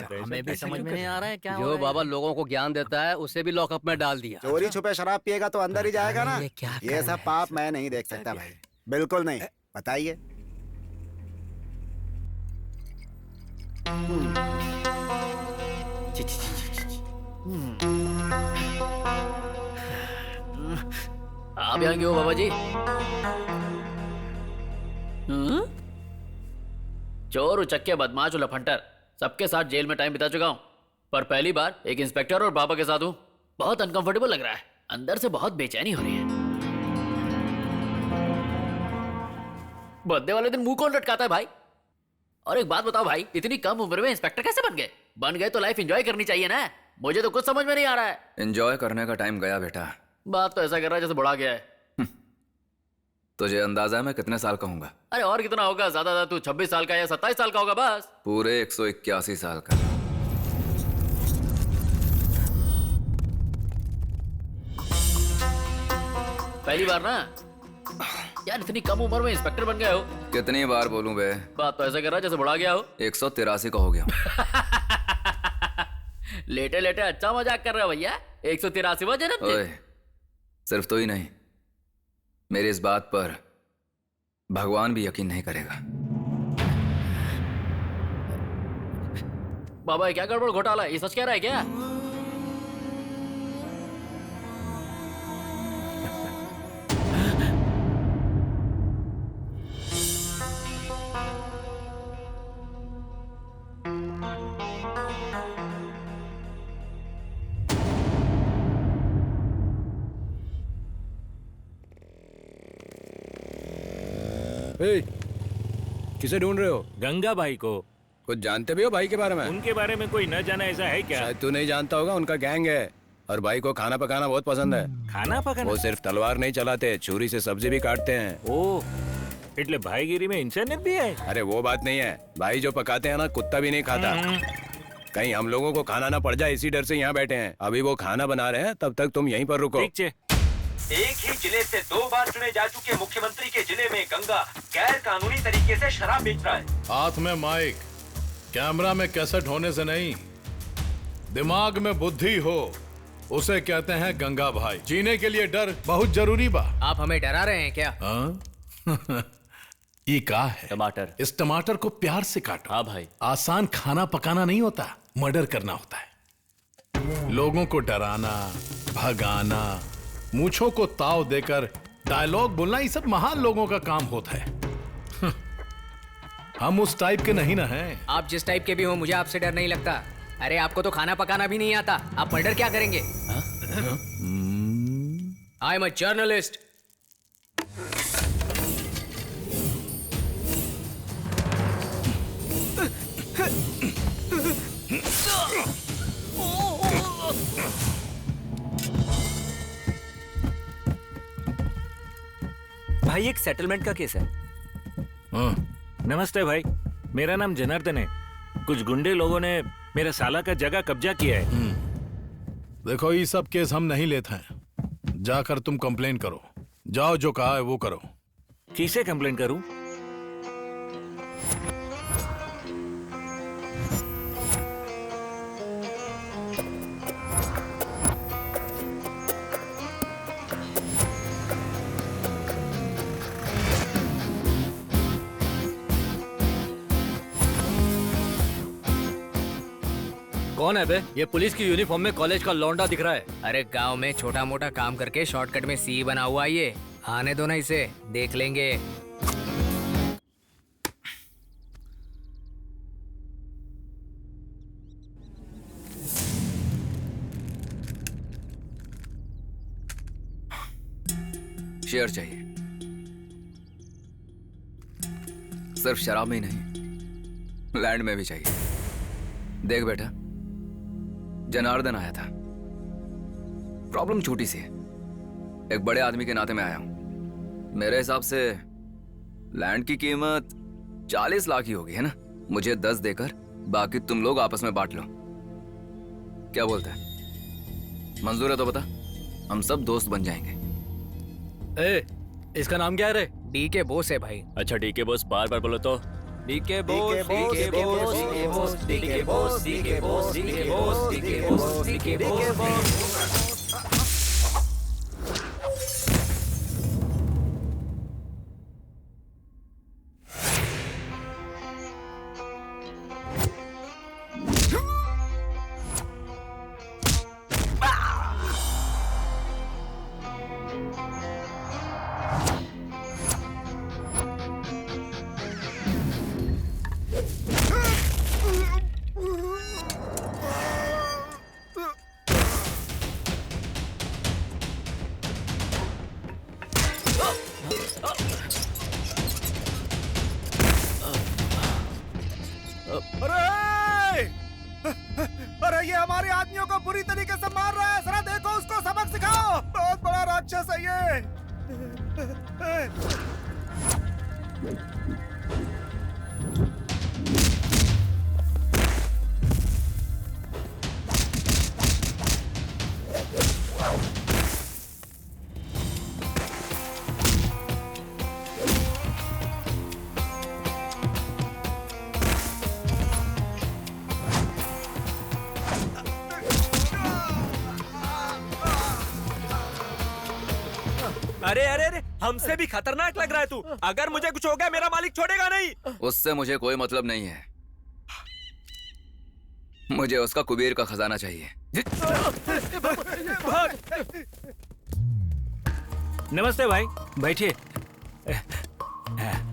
हमें भी समझ में नहीं आ रहा है क्या हो जो रहा है। बाबा लोगों को ज्ञान देता है उसे भी लॉकअप में डाल दिया। चोरी छुपे शराब पिएगा तो अंदर ही जाएगा ना। ये क्या कर ये रहा सब है पाप मैं नहीं देख सकता भाई, बिल्कुल नहीं। बताइए। छी, छी, छी, छी, छी, छी। आप यहाँ क्यों बाबा जी? चोर उचक्के बदमाश लफंटर सबके साथ जेल में टाइम बिता चुका हूँ, पर पहली बार एक इंस्पेक्टर और बाबा के साथ हूँ। बहुत अनकंफर्टेबल लग रहा है, अंदर से बहुत बेचैनी हो रही है। बर्थडे वाले दिन मुंह कौन लटकाता है भाई? और एक बात बताओ भाई, इतनी कम उम्र में इंस्पेक्टर कैसे बन गए? बन गए तो लाइफ एंजॉय करनी चाहिए ना। मुझे तो कुछ समझ में नहीं आ रहा है। एंजॉय करने का टाइम गया बेटा। बात तो ऐसा कर रहा है जैसे बुढ़ा गया है। तुझे अंदाजा है मैं कितने साल का हूँगा? अरे और कितना होगा? ज्यादा तू 26 साल का या 27 साल का होगा बस। पूरे 181 साल का। पहली बार ना यार, इतनी कम उम्र में इंस्पेक्टर बन गए हो। कितनी बार बोलूं बे? बात तो ऐसा कर रहा है जैसे बुढ़ा गया हो। 183 का हो गया हूँ। लेटे लेटे अच्छा मजाक कर रहे हो भैया। 183वां जन्म ओए, सिर्फ तो ही नहीं, मेरी इस बात पर भगवान भी यकीन नहीं करेगा। बाबा ये क्या गड़बड़ घोटाला है? ये सच कह रहा है क्या? किसे ढूंढ रहे हो? गंगा भाई को। कुछ जानते भी हो भाई के बारे में? उनके बारे में कोई न जाना ऐसा है क्या? शायद तू नहीं जानता होगा, उनका गैंग है और भाई को खाना पकाना बहुत पसंद है। खाना पकाना? वो सिर्फ तलवार नहीं चलाते, छुरी से सब्जी भी काटते हैं। ओह, એટલે भाईगिरी में इंसानियत भी है। अरे वो बात नहीं है, भाई जो पकाते हैं ना कुत्ता भी नहीं खाता। कहीं हम लोगों को खाना ना पड़ जाए इसी डर से यहाँ बैठे हैं। अभी वो खाना बना रहे हैं, तब तक तुम यहीं पर रुको। ठीक है। एक ही जिले से 2 बार चुने जा चुके मुख्यमंत्री के जिले में गंगा गैर कानूनी तरीके से शराब बेच रहा है। हाथ में माइक, कैमरा में कैसेट होने से नहीं, दिमाग में बुद्धि हो उसे कहते हैं गंगा भाई। जीने के लिए डर बहुत जरूरी बा। आप हमें डरा रहे हैं क्या? ये का है? टमाटर। इस टमाटर को प्यार से काटो। हाँ भाई। आसान खाना पकाना नहीं होता, मर्डर करना होता है। लोगों को डराना, भगाना, मूंछों को ताव देकर डायलॉग बोलना, ये सब महान लोगों का काम होता है। हम उस टाइप के नहीं ना हैं। आप जिस टाइप के भी हो, मुझे आपसे डर नहीं लगता। अरे आपको तो खाना पकाना भी नहीं आता, आप मर्डर क्या करेंगे? I am a journalist. भाई एक सेटलमेंट का केस है। नमस्ते भाई, मेरा नाम जनार्दन है। कुछ गुंडे लोगों ने मेरा साला का जगह कब्जा किया है। देखो ये सब केस हम नहीं लेते हैं, जाकर तुम कंप्लेन करो। जाओ, जो कहा है वो करो। किसे कंप्लेन करूं? कौन है बे? ये पुलिस की यूनिफॉर्म में कॉलेज का लौंडा दिख रहा है। अरे गांव में छोटा मोटा काम करके शॉर्टकट में सी बना हुआ ये। आने दो ना इसे, देख लेंगे। शेयर चाहिए, सिर्फ शराब में ही नहीं, लैंड में भी चाहिए। देख बेटा, जनार्दन आया था, प्रॉब्लम छोटी सी है। एक बड़े आदमी के नाते मैं आया हूं। मेरे हिसाब से लैंड की कीमत 40 लाख ही होगी, है ना? मुझे 10 देकर बाकी तुम लोग आपस में बांट लो। क्या बोलता है? मंजूर है तो बता, हम सब दोस्त बन जाएंगे। ए, इसका नाम क्या है रे? डी के बोस है भाई। अच्छा ठीक है बॉस, बार बार बोलो तो DK Bose, DK Bose, DK Bose, DK Bose, DK Bose, DK Bose, DK Bose, DK Bose. अरे अरे ये हमारे आदमियों को बुरी तरीके से मार रहा है, जरा देखो उसको सबक सिखाओ। बहुत बड़ा राक्षस है ये। अरे अरे अरे, हमसे भी खतरनाक लग रहा है तू। अगर मुझे कुछ हो गया मेरा मालिक छोड़ेगा नहीं। उससे मुझे कोई मतलब नहीं है, मुझे उसका कुबेर का खजाना चाहिए। नमस्ते भाई, बैठिए।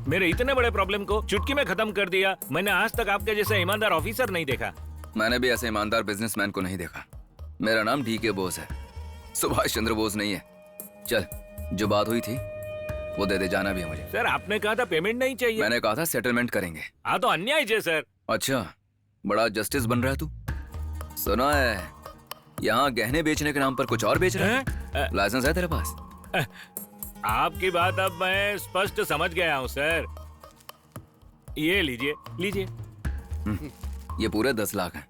मेरे इतने बड़े प्रॉब्लम को चुटकी में खत्म कर दिया। मैंने आज तक आपके जैसा ईमानदार ऑफिसर नहीं देखा। मैंने भी ऐसे ईमानदार बिजनेसमैन को नहीं देखा। मेरा नाम डीके बोस है, सुभाष चंद्र बोस नहीं है। चल, जो बात हुई थी वो दे दे, जाना भी है मुझे। सर आपने कहा था पेमेंट नहीं चाहिए। मैंने कहा था सेटलमेंट करेंगे। हाँ तो अन्याय है सर। अच्छा, बड़ा जस्टिस बन रहा है तू। सुना है यहाँ गहने बेचने के नाम पर कुछ और बेच रहा है? लाइसेंस है तेरे पास? आपकी बात अब मैं स्पष्ट समझ गया हूँ सर। ये लीजिए लीजिए। ये पूरे 10 लाख हैं।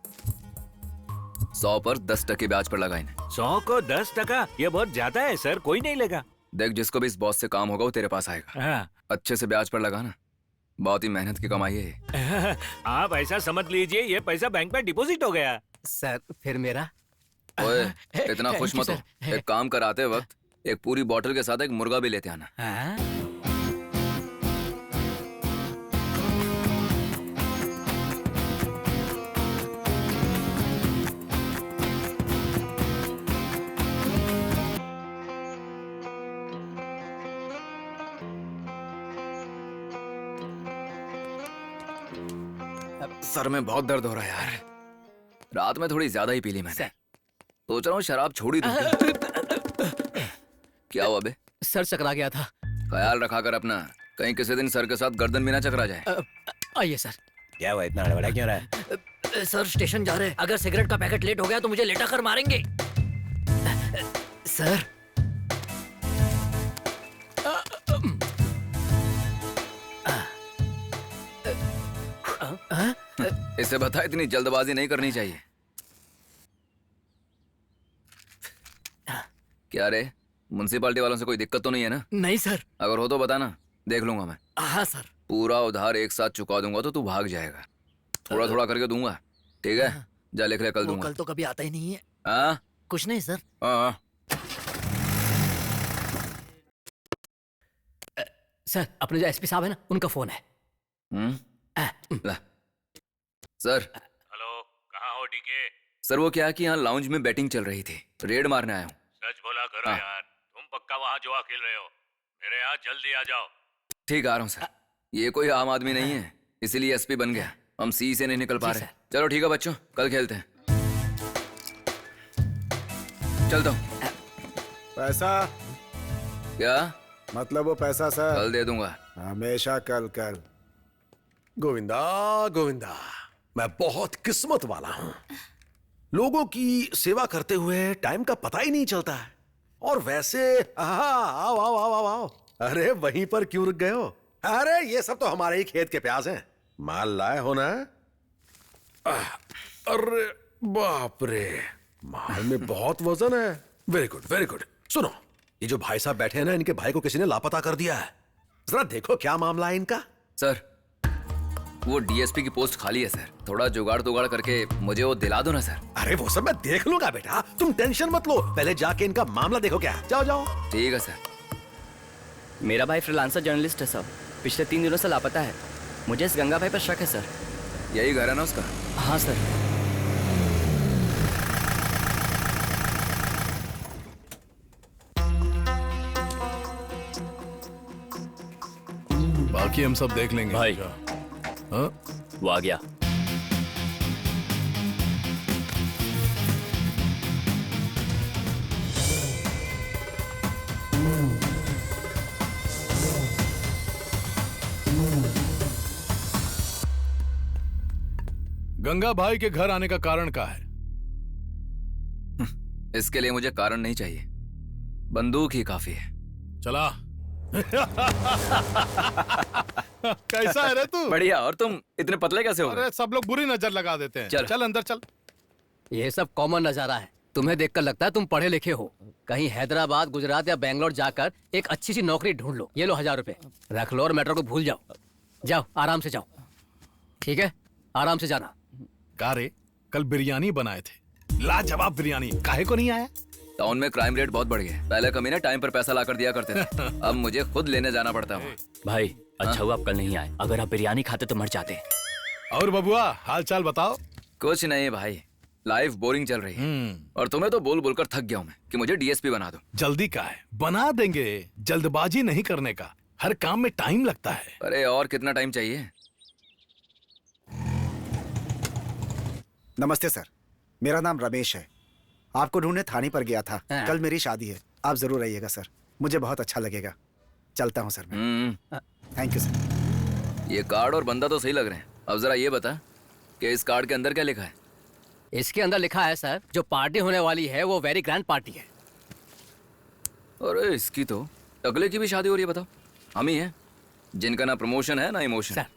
100 पर 10% ब्याज पर लगाए। 100 को 10%? ये बहुत ज्यादा है सर, कोई नहीं लेगा। देख, जिसको भी इस बॉस से काम होगा वो तेरे पास आएगा। हाँ। अच्छे से ब्याज पर लगाना, बहुत ही मेहनत की कमाई है। आप ऐसा समझ लीजिए ये पैसा बैंक में डिपॉजिट हो गया। सर फिर मेरा। ओए, इतना खुश मत हो। एक काम कराते वक्त एक पूरी बोतल के साथ एक मुर्गा भी लेते आना। सर में बहुत दर्द हो रहा है यार। रात में थोड़ी ज्यादा ही पी ली मैंने। सोच रहा हूँ शराब छोड़ ही दूं। क्या हुआ बे? सर चकरा गया था। ख्याल रखा कर अपना, कहीं किसी दिन सर के साथ गर्दन भी ना चकरा जाए। आइए सर। क्या हुआ, इतना हड़बड़ा क्यों रहा है? सर स्टेशन जा रहे हैं, अगर सिगरेट का पैकेट लेट हो गया तो मुझे लेटा कर मारेंगे। सर इसे बता, इतनी जल्दबाजी नहीं करनी चाहिए। क्या रे, म्युनिसिपालिटी वालों से कोई दिक्कत तो नहीं है ना? नहीं सर। अगर हो तो बताना, देख लूंगा मैं। हाँ सर। पूरा उधार एक साथ चुका दूंगा तो तू भाग जाएगा। थोड़ा थोड़ा करके दूंगा, ठीक है? जा लिख ले, कल दूंगा। कल तो कभी आता ही नहीं है। हाँ कुछ नहीं सर। हाँ। सर अपने जो एसपी साहब है ना, उनका फोन है। ला। सर। हेलो, कहाँ हो डीके? सर वो क्या कि यहाँ लाउंज में बैटिंग चल रही थी, रेड मारने आया हूँ। सच बोला करो यार, तुम पक्का वहाँ जुआ खेल रहे हो? मेरे यहाँ जल्दी आ जाओ। ठीक, आ रहा हूँ सर। ये कोई आम आदमी नहीं है, इसीलिए एसपी बन गया। हम सी से नहीं निकल पा रहे। चलो ठीक है बच्चों, कल खेलते हैं। चलता हूँ। पैसा? क्या मतलब वो पैसा सर? कल दे दूंगा। हमेशा कल कल। गोविंदा गोविंदा, मैं बहुत किस्मत वाला हूं। लोगों की सेवा करते हुए टाइम का पता ही नहीं चलता है। और वैसे आओ आओ आओ आओ आओ। अरे वहीं पर क्यों रुक गए हो? अरे ये सब तो हमारे ही खेत के प्याज हैं। माल लाए हो ना? अरे बाप रे, माल में बहुत वजन है। Very good very good. सुनो, ये जो भाई साहब बैठे हैं ना, इनके भाई को किसी ने लापता कर दिया है। जरा देखो क्या मामला है इनका। सर, वो डीएसपी की पोस्ट खाली है सर। थोड़ा जुगाड़ करके मुझे वो दिला दो ना सर। अरे वो सब मैं देख लूंगा बेटा, तुम टेंशन मत लो। पहले जाके इनका मामला देखो क्या। जाओ जाओ। ठीक है सर। मेरा भाई फ्रीलांसर जर्नलिस्ट है सर, पिछले 3 दिनों से लापता है। मुझे इस गंगा भाई पर शक है सर। यही घर है ना उसका? हाँ सर। बाकी हम सब देख लेंगे भाई। हाँ? वो आ गया। गंगा भाई के घर आने का कारण क्या है? इसके लिए मुझे कारण नहीं चाहिए, बंदूक ही काफी है। चला। कैसा है रे तू? बढ़िया। और तुम इतने पतले कैसे हो? अरे सब लोग बुरी नजर लगा देते हैं। चल। चल अंदर चल। ये सब कॉमन नजारा है। तुम्हें देखकर लगता है तुम पढ़े लिखे हो। कहीं हैदराबाद, गुजरात या बैंगलोर जाकर एक अच्छी सी नौकरी ढूंढ लो। ये लो 1000 रुपए, रख लो और मैटर को भूल जाओ। जाओ, आराम से जाओ। ठीक है, आराम से जाना। का रे, कल बिरयानी बनाए थे, लाजवाब बिरयानी। काहे को नहीं आया? टाउन में क्राइम रेट बहुत बढ़ गया है। पहले कमीने टाइम पर पैसा लाकर दिया करते थे, अब मुझे खुद लेने जाना पड़ता है। भाई अच्छा हुआ आप कल नहीं आए, अगर आप बिरयानी खाते तो मर जाते। और बबुआ, हाल चाल बताओ। कुछ नहीं भाई, लाइफ बोरिंग चल रही है। और तुम्हें तो बोल बोलकर थक गया हूँ मैं कि मुझे डीएसपी बना दो। जल्दी का है, बना देंगे। जल्दबाजी नहीं करने का, हर काम में टाइम लगता है। अरे और कितना टाइम चाहिए? नमस्ते सर, मेरा नाम रमेश है। आपको ढूंढने थाने पर गया था। कल मेरी शादी है, आप जरूर आइएगा सर, मुझे बहुत अच्छा लगेगा। चलता हूँ सर मैं। Thank you sir. ये कार्ड और बंदा तो सही लग रहे हैं। अब जरा ये बता कि इस कार्ड के अंदर क्या लिखा है? इसके अंदर लिखा है सर, जो पार्टी होने वाली है वो वेरी ग्रैंड पार्टी है। अरे इसकी तो अगले की भी शादी हो रही है। बताओ, हम ही हैं जिनका ना प्रमोशन है ना इमोशन। सर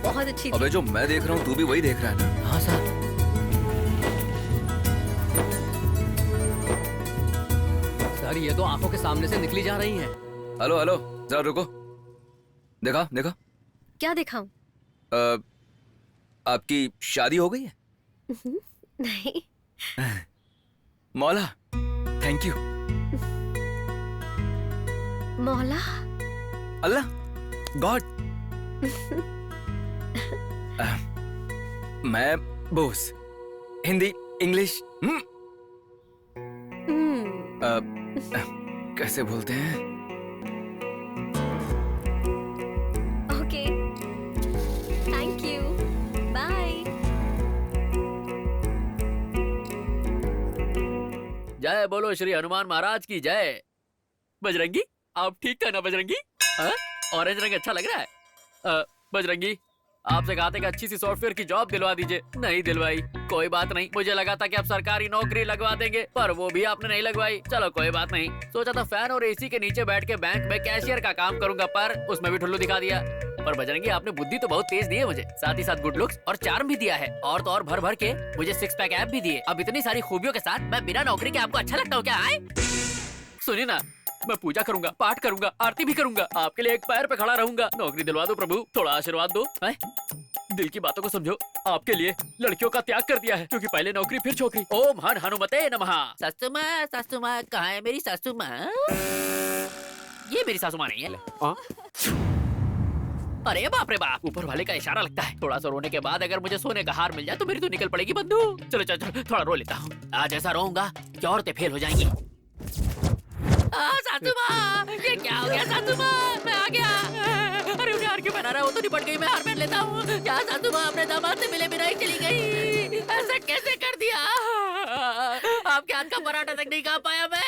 बहुत अच्छी थी। अबे जो मैं देख रहा हूँ तू भी वही देख रहा है ना? हाँ सर। सर ये तो आंखों के सामने से निकली जा रही हैं। हेलो हेलो, जरा रुको। देखा देखा? क्या दिखाऊं? आपकी शादी हो गई है? नहीं। मौला, थैंक यू। मौला? अल्लाह, गॉड। मैं बोस, हिंदी, इंग्लिश। कैसे बोलते हैं? Okay, thank you, bye. जय बोलो श्री हनुमान महाराज की जय। बजरंगी, आप ठीक है ना बजरंगी? ऑरेंज रंग अच्छा लग रहा है। बजरंगी, आपसे कहा था कि अच्छी सी सॉफ्टवेयर की जॉब दिलवा दीजिए, नहीं दिलवाई। कोई बात नहीं, मुझे लगा था कि आप सरकारी नौकरी लगवा देंगे, पर वो भी आपने नहीं लगवाई। चलो कोई बात नहीं, सोचा था फैन और एसी के नीचे बैठ के बैंक में कैशियर का काम करूंगा, पर उसमें भी ठुल्लू दिखा दिया। पर बजरंगी, आपने बुद्धि तो बहुत तेज दी है मुझे, साथ ही साथ गुड लुक्स और चार्म भी दिया है, और तो और भर भर के मुझे 6 पैक ऐप भी दिए। अब इतनी सारी खूबियों के साथ मैं बिना नौकरी के आपको अच्छा लगता हूँ क्या? सुनिए ना, मैं पूजा करूंगा, पाठ करूंगा, आरती भी करूंगा, आपके लिए एक पैर पे खड़ा रहूंगा। नौकरी दिलवा दो प्रभु, थोड़ा आशीर्वाद दो। दिल की बातों को समझो, आपके लिए लड़कियों का त्याग कर दिया है, क्योंकि पहले नौकरी फिर छोकरी। ओम हन हनुमते नमः। सासू माँ कहाँ है मेरी सासू माँ? ये मेरी सासू माँ नहीं है। अरे बाप रे बाप, ऊपर वाले का इशारा लगता है। थोड़ा सा रोने के बाद अगर मुझे सोने का हार मिल जाए तो मेरी तो निकल पड़ेगी बंदूक। चलो चलो चलो, थोड़ा रो लेता हूँ। आज ऐसा रोऊंगा कि औरतें फेल हो जाएंगी। सासू माँ, ये क्या हो गया सासू माँ? मैं आ गया। अरे उन्हें हार क्यों पहना रहा है? वो तो निपट गई, मैं हार पहन लेता हूँ। क्या सासू माँ अपने दामाद से मिले बिना ही चली गई? ऐसा कैसे कर दिया? आपके हाथ का पराठा तक नहीं खा पाया मैं।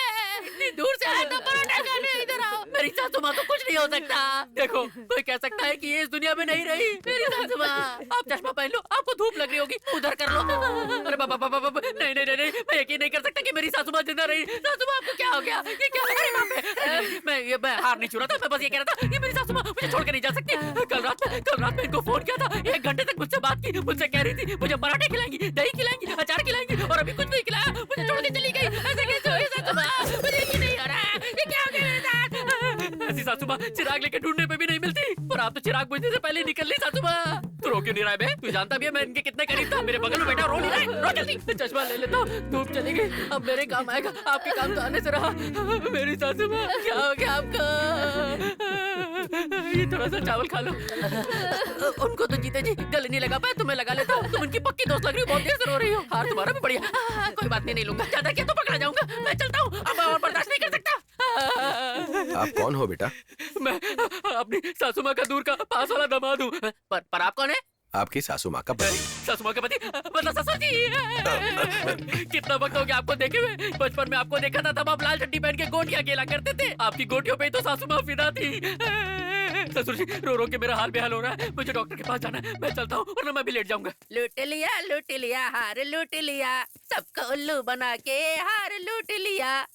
इतनी दूर से आया था पराठा खाने इधर आओ। मेरी सासू माँ को कुछ नहीं हो सकता। देखो, कोई कह सकता है कि ये इस दुनिया में नहीं रही। मेरी सासू माँ, आप चश्मा पहन लो, आपको धूप लग रही होगी, उधर कर लो। अरे बाबा बाबा बाबा, नहीं नहीं नहीं, मैं यकीन नहीं कर सकता कि मेरी सासू माँ जिंदा रही। सासू माँ, आपको क्या हो गया? ये क्या? अरे बाप रे, मैं हार नहीं छू रहा था, मैं बस ये कह रहा था ये मेरी सासू माँ मुझे छोड़ के नहीं जा सकती। कल रात में इनको फोन किया था, 1 घंटे तक मुझसे बात की, मुझसे कह रही थी मुझे पराठे खिलाएंगी, दही खिलाएंगी, अचार खिलाएंगी, और अभी कुछ नहीं खिलाया, मुझे छोड़ के चली गई। ऐसे कैसे हुई सासू माँ? मुझे यकीन नहीं हो रहा है, ये क्या हो गया मेरे साथ? ऐसी सासू माँ चिराग लेके ढूंढने पे भी नहीं मिलती, और आप तो चिराग बुझने से पहले निकल ली सासू माँ। तू रो क्यों नहीं रहा है बे? तू जानता भी है मैं इनके कितने करीब था। मेरे बगल में बैठा, रो नहीं रहा है, रो जल्दी। चश्मा ले लेता हूँ, धूप चली गई, अब मेरे काम आएगा, आपके काम तो आने से रहा। मेरी सासू माँ, क्या हो गया आपको? ये थोड़ा सा चावल खा लो। उनको तो जीते जी गले नहीं लगा पाए, तुम्हें लगा लेता हूँ। तुम उनकी पक्की दोस्त लग रही हो, बहुत देर से रो रही हो। हार तुम्हारा भी बढ़िया, कोई बात नहीं लूंगा, ज्यादा किया तो पकड़ा जाऊंगा। मैं चलता हूँ, अब और बर्दाश्त नहीं कर सकता। आप कौन हो बेटा? मैं अपनी सासू माँ का दूर का पास वाला दामाद हूँ। पर आप कौन है? आपकी सासू माँ का पति। सासू माँ का पति मतलब ससुर जी। कितना वक्त हो गया आपको देखे हुए? बचपन में आपको देखा था, तब आप लाल चड्डी पहन के गोटियां खेला करते थे। आपकी गोटियों पे ही तो सासू माँ फिदा थी। ससुर जी, रो रो के मेरा हाल बेहाल हो रहा है, मुझे डॉक्टर के पास जाना है। मैं चलता हूँ, वरना मैं भी लेट जाऊंगा। लूट लिया हार लूट लिया, सबको उल्लू बना के हार लूट लिया।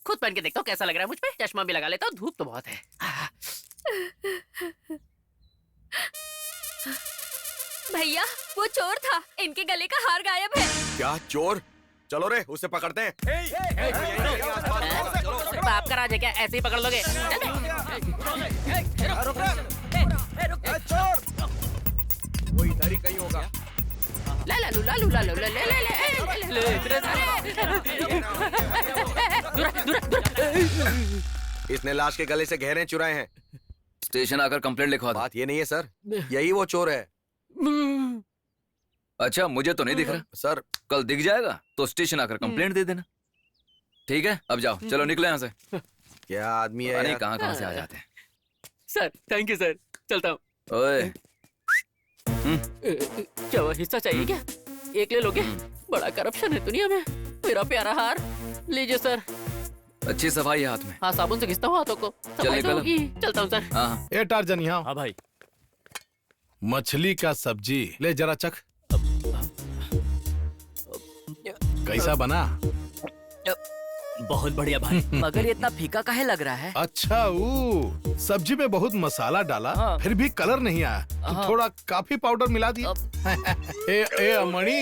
खुद पहन के देखता हूँ कैसा लग रहा है मुझ पे। चश्मा भी लगा लेता हूँ, धूप तो बहुत है। भैया वो चोर था, इनके गले का हार गायब है। क्या चोर? चलो रे, उसे पकड़ते हैं। बाप का राज है क्या? ऐसे ही पकड़ लोगे? वो इधर ही कहीं होगा। इसने लाश के गले से गहरे चुराए हैं। स्टेशन आकर कंप्लेंट लिखवा दो। बात ये नहीं है सर, यही वो चोर है। अच्छा, मुझे तो नहीं दिख रहा सर। कल दिख जाएगा तो स्टेशन आकर कंप्लेंट दे देना। ठीक है, अब जाओ, चलो निकले यहाँ से। क्या आदमी है यार? कहाँ से आ जाते हैं। सर थैंक यू सर, चलता हूँ। ओए, क्या हुआ, हिस्सा चाहिए क्या? एक ले लोगे? बड़ा करप्शन है दुनिया में। मेरा प्यारा हार लीजिए सर। अच्छी सफाई है हाथ में। हाँ, साबुन से घिसता हूँ हाथों को। सफाई तो होगी। चलता हूँ सर। हाँ ए टार्जन, यहाँ। हाँ भाई। मछली का सब्जी ले, जरा चख। कैसा बना? बहुत बढ़िया भाई। मगर ये इतना फीका काहे लग रहा है? अच्छा, वो सब्जी में बहुत मसाला डाला, फिर भी कलर नहीं आया, तो थोड़ा कॉफी पाउडर मिला दिया। ए अमणी,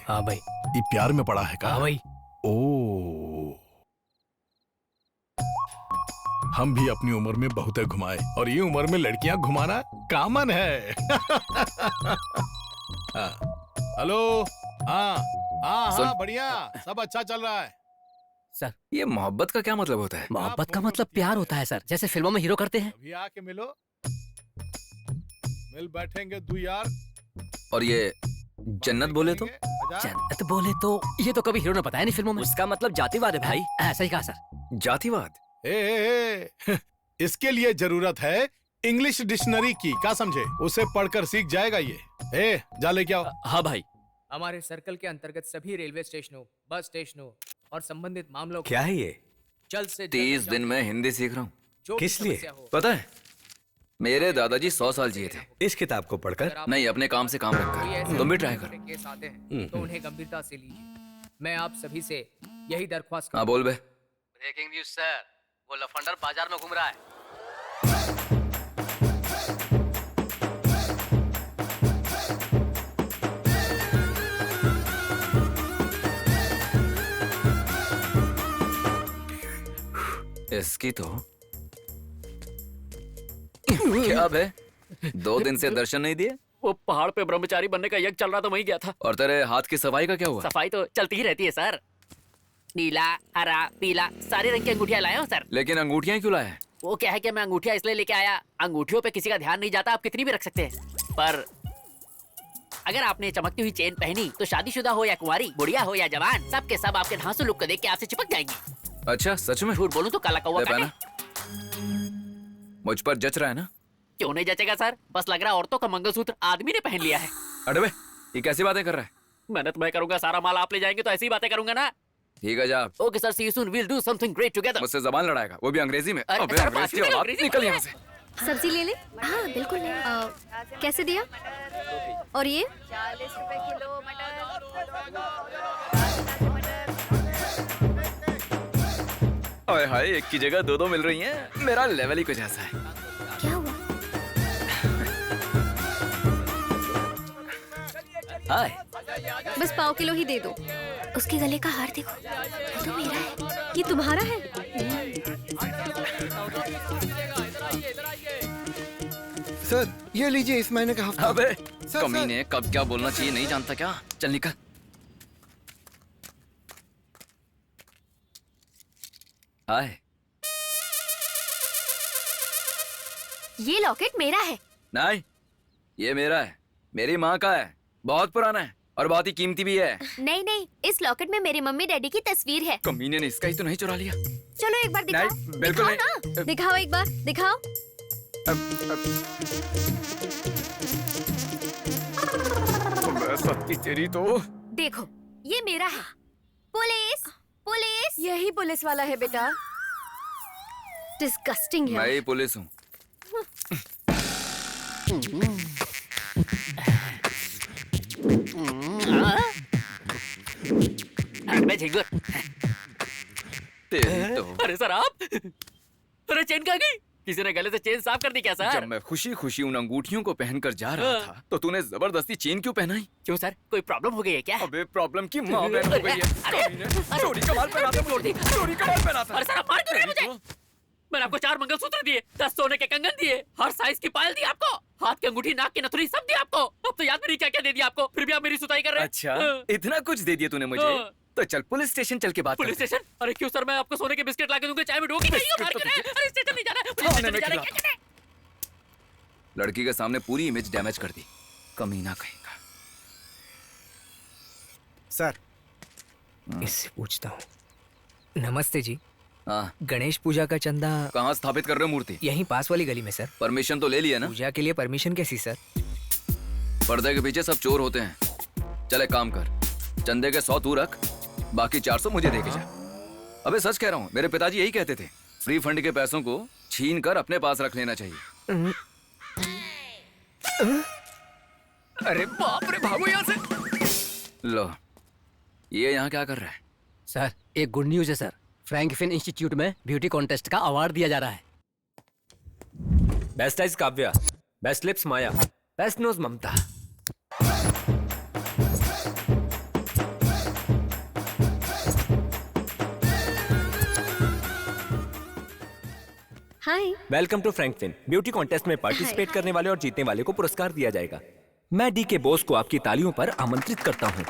हाँ भाई। ये प्यार में पड़ा है का? हाँ भाई। ओ, हम भी अपनी उम्र में बहुत घुमाए, और ये उम्र में लड़कियां घुमाना कॉमन है। हेलो। हाँ हाँ हाँ, बढ़िया, सब अच्छा चल रहा है। सर, ये मोहब्बत का क्या मतलब होता है? मोहब्बत का मतलब प्यार होता है सर, जैसे फिल्मों में हीरो करते हैं। अभी आके मिलो, मिल बैठेंगे दो यार। और ये जन्नत बोले तो? जन्नत बोले तो ये तो कभी हीरो ने बताया नहीं फिल्मों में। उसका मतलब जातिवाद है भाई। ऐसा ही कहा सर। जातिवाद? इसके लिए जरूरत है इंग्लिश डिक्शनरी की, क्या समझे? उसे पढ़कर सीख जाएगा ये। जा लेके आओ। हाँ भाई। हमारे सर्कल के अंतर्गत सभी रेलवे स्टेशनों, बस स्टेशनों और संबंधित मामलों क्या है ये? जल्द से 30 दिन में हिंदी सीख रहा हूँ। किस लिए? पता है, मेरे दादाजी 100 साल जिए थे। इस किताब को पढ़कर? नहीं, अपने काम से काम रखकर। तुम भी ट्राई करो। केस आते हैं तो उन्हें गंभीरता से लीजिए। मैं आप सभी से यही दरख्वास्त हाँ बोल बे। ब्रेकिंग न्यूज सर, वो लफंडर बाजार में घूम रहा है। इसकी तो क्या बे, 2 दिन से दर्शन नहीं दिए? वो पहाड़ पे ब्रह्मचारी बनने का यज्ञ चल रहा था, वहीं गया था। और तेरे हाथ की सफाई का क्या हुआ? सफाई तो चलती ही रहती है सर। नीला, हरा, पीला, सारे रंग की अंगूठियां लाया हूँ सर। लेकिन अंगूठियां क्यों लाया है? वो क्या है कि मैं अंगूठियां इसलिए लेके आया, अंगूठियों पे किसी का ध्यान नहीं जाता, आप कितनी भी रख सकते हैं। पर अगर आपने चमकती हुई चेन पहनी तो शादीशुदा हो या कुंवारी, बुढ़िया हो या जवान, सबके सब आपके धांसू लुक को देख के आपसे चिपक जाएंगे। अच्छा, सच में? झूठ बोलूं तो काला कौवा काटे। मुझ पर जच रहा है ना? क्यों नहीं जचेगा सर, बस लग रहा है औरतों का मंगलसूत्र आदमी ने पहन लिया है। अरे बे, ये कैसी बातें कर रहा है? मेहनत मैं करूंगा, सारा माल आप ले जाएंगे तो ऐसी बातें करूंगा ना। ठीक है, जा। Okay sir, see you soon, will do something great together. मुझसे जबान लड़ाएगा, वो भी अंग्रेजी में। अरे अबे सर, अंग्रेजी की औलाद, निकल यहाँ से। सब्जी ले ले। हाँ बिल्कुल। कैसे दिया? और ये? 40 रुपए किलो मटर। ओए हाय, एक की जगह दो मिल रही हैं। मेरा लेवल ही कुछ ऐसा है। क्या हुआ? हाय। बस पाव किलो ही दे दो। उसके गले का हार देखो, वो तो मेरा है। ये तुम्हारा है? सर ये लीजिए इस महीने का हफ्ता। अबे सर, कमीने, कब क्या बोलना चाहिए नहीं जानता क्या? चल निकल। हाय। ये लॉकेट मेरा है। नहीं, ये मेरा है। मेरी माँ का है। बहुत पुराना है और बहुत ही कीमती भी है। नहीं नहीं, इस लॉकेट में मेरे मम्मी डैडी की तस्वीर है। कमीने ने इसका ही तो नहीं चुरा लिया। चलो एक बार दिखाओ। नहीं, बिल्कुल दिखाओ ना, दिखाओ एक बार, दिखाओ। सत्ती तेरी तो। देखो, ये मेरा है। Police, police. यही पुलिस वाला है बेटा। डिस्गस्टिंग है। मैं ही पुलिस हूँ। मैं झिंगुर। तेरी तो। अरे सर आप, अरे चेन कहाँ गई? किसी ने गले से चेन साफ कर दी क्या सर? जब मैं खुशी खुशी उन अंगूठियों को पहनकर जा रहा था तो तूने जबरदस्ती चेन क्यों पहनाई? क्यों सर, कोई प्रॉब्लम हो गई है क्या? अबे प्रॉब्लम की माँ बहन हो गई है। चोरी कमाल पहनाता मुझे। चोरी कमाल पहनाता। अरे सर आप मार क्यों रहे मुझे? मैंने आपको 4 मंगलसूत्र दिए, 10 सोने के कंगन दिए, हर साइज की पायल दी आपको, हाथ की अंगूठी, नाक की नथुनी सब दी आपको। अब तो याद नहीं क्या क्या दे दिया आपको, फिर भी आप मेरी सुताई कर रहे हैं। अच्छा, इतना कुछ दे दिया तूने मुझे? तो चल पुलिस स्टेशन चल के बात पुलिस स्टेशन? अरे क्यों सर, मैं आपको सोने के बिस्किट ला के दूंगा, चाय में डोगी नहीं हो। अरे स्टेशन नहीं जाना है, पुलिस स्टेशन नहीं जाना है, क्या करना है? लड़की के सामने पूरी इमेज डैमेज कर दी, कमीना कहेगा। सर इससे पूछता हूँ। नमस्ते जी। हाँ, गणेश पूजा का चंदा कहाँ स्थापित कर रहे हो मूर्ति? यहीं पास वाली गली में सर। परमिशन तो ले लिया ना? पूजा के लिए परमिशन कैसी सर? पर्दे के पीछे सब चोर होते हैं। चल एक काम कर, चंदे के 100 तू रख, बाकी 400 मुझे दे के जा। अबे सच कह रहा हूँ, मेरे पिताजी यही कहते थे, फ्री फंड के पैसों को छीन कर अपने पास रख लेना चाहिए। अरे बाप रे, भागो यहाँ से। लो, ये यहाँ क्या कर रहा है? सर एक गुड न्यूज है सर, फ्रैंकफिन इंस्टीट्यूट में ब्यूटी कॉन्टेस्ट का अवार्ड दिया जा रहा है। Best eyes Kavya, best lips Maya, best nose Mamta. Hi. Welcome to Frankfinn. Beauty contest में पार्टिसिपेट करने वाले और जीतने वाले को पुरस्कार दिया जाएगा। मैं डी के बोस को आपकी तालियों पर आमंत्रित करता हूँ।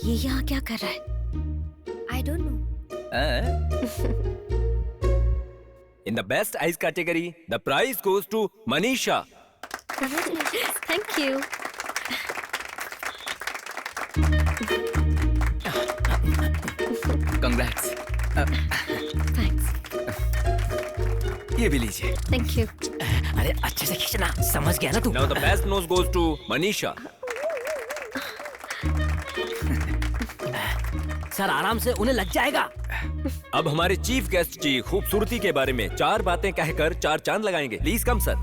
ये यहाँ क्या कर रहा है? I don't know. In the best eyes category, the prize goes to Manisha. Thank you. Congrats. Thanks. ये भी लीजिए। Thank you. अरे अच्छे से खींचना, समझ गया ना तू? Now the best nose goes to Manisha. Sir आराम से, उन्हें लग जाएगा। अब हमारे चीफ गेस्ट की खूबसूरती के बारे में 4 बातें कहकर 4 चांद लगाएंगे। Please come sir.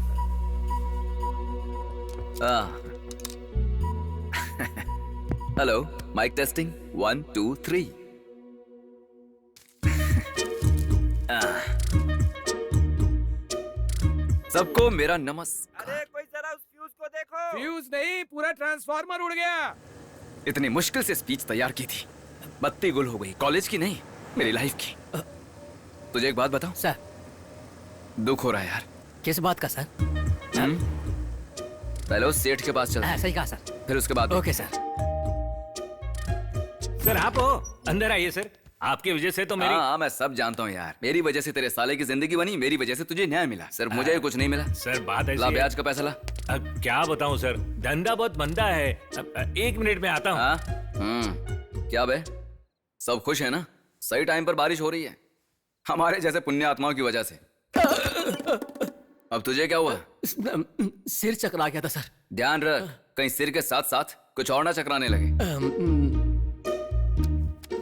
Hello, mike testing 1 2 3। सबको मेरा नमस्कार। अरे कोई जरा उस फ्यूज को देखो। फ्यूज नहीं, पूरा ट्रांसफार्मर उड़ गया। इतनी मुश्किल से स्पीच तैयार की थी, बत्ती गुल हो गई। कॉलेज की नहीं, मेरी लाइफ की। तुझे एक बात बताऊं? सर दुख हो रहा है यार। किस बात का सर? पहले उस सेठ के पास चल। सही कहा सर। फिर उसके बाद ओके सर। सर आप हो, अंदर आइए सर। आपकी वजह से तो मेरी। हाँ, मैं सब जानता हूँ यार। मेरी वजह से तेरे साले की जिंदगी बनी, मेरी वजह से तुझे न्याय मिला। सिर्फ मुझे कुछ नहीं मिला। सर बात ऐसी ला है। ब्याज का पैसा ला। क्या बताऊं सर, धंधा बहुत मंदा है। 1 मिनट में आता हूँ। हाँ? क्या बे, सब खुश है ना? सही टाइम पर बारिश हो रही है, हमारे जैसे पुण्य आत्माओं की वजह से। अब तुझे क्या हुआ? सिर चकरा गया था सर। ध्यान रख, कहीं सिर के साथ साथ कुछ और ना चकराने लगे।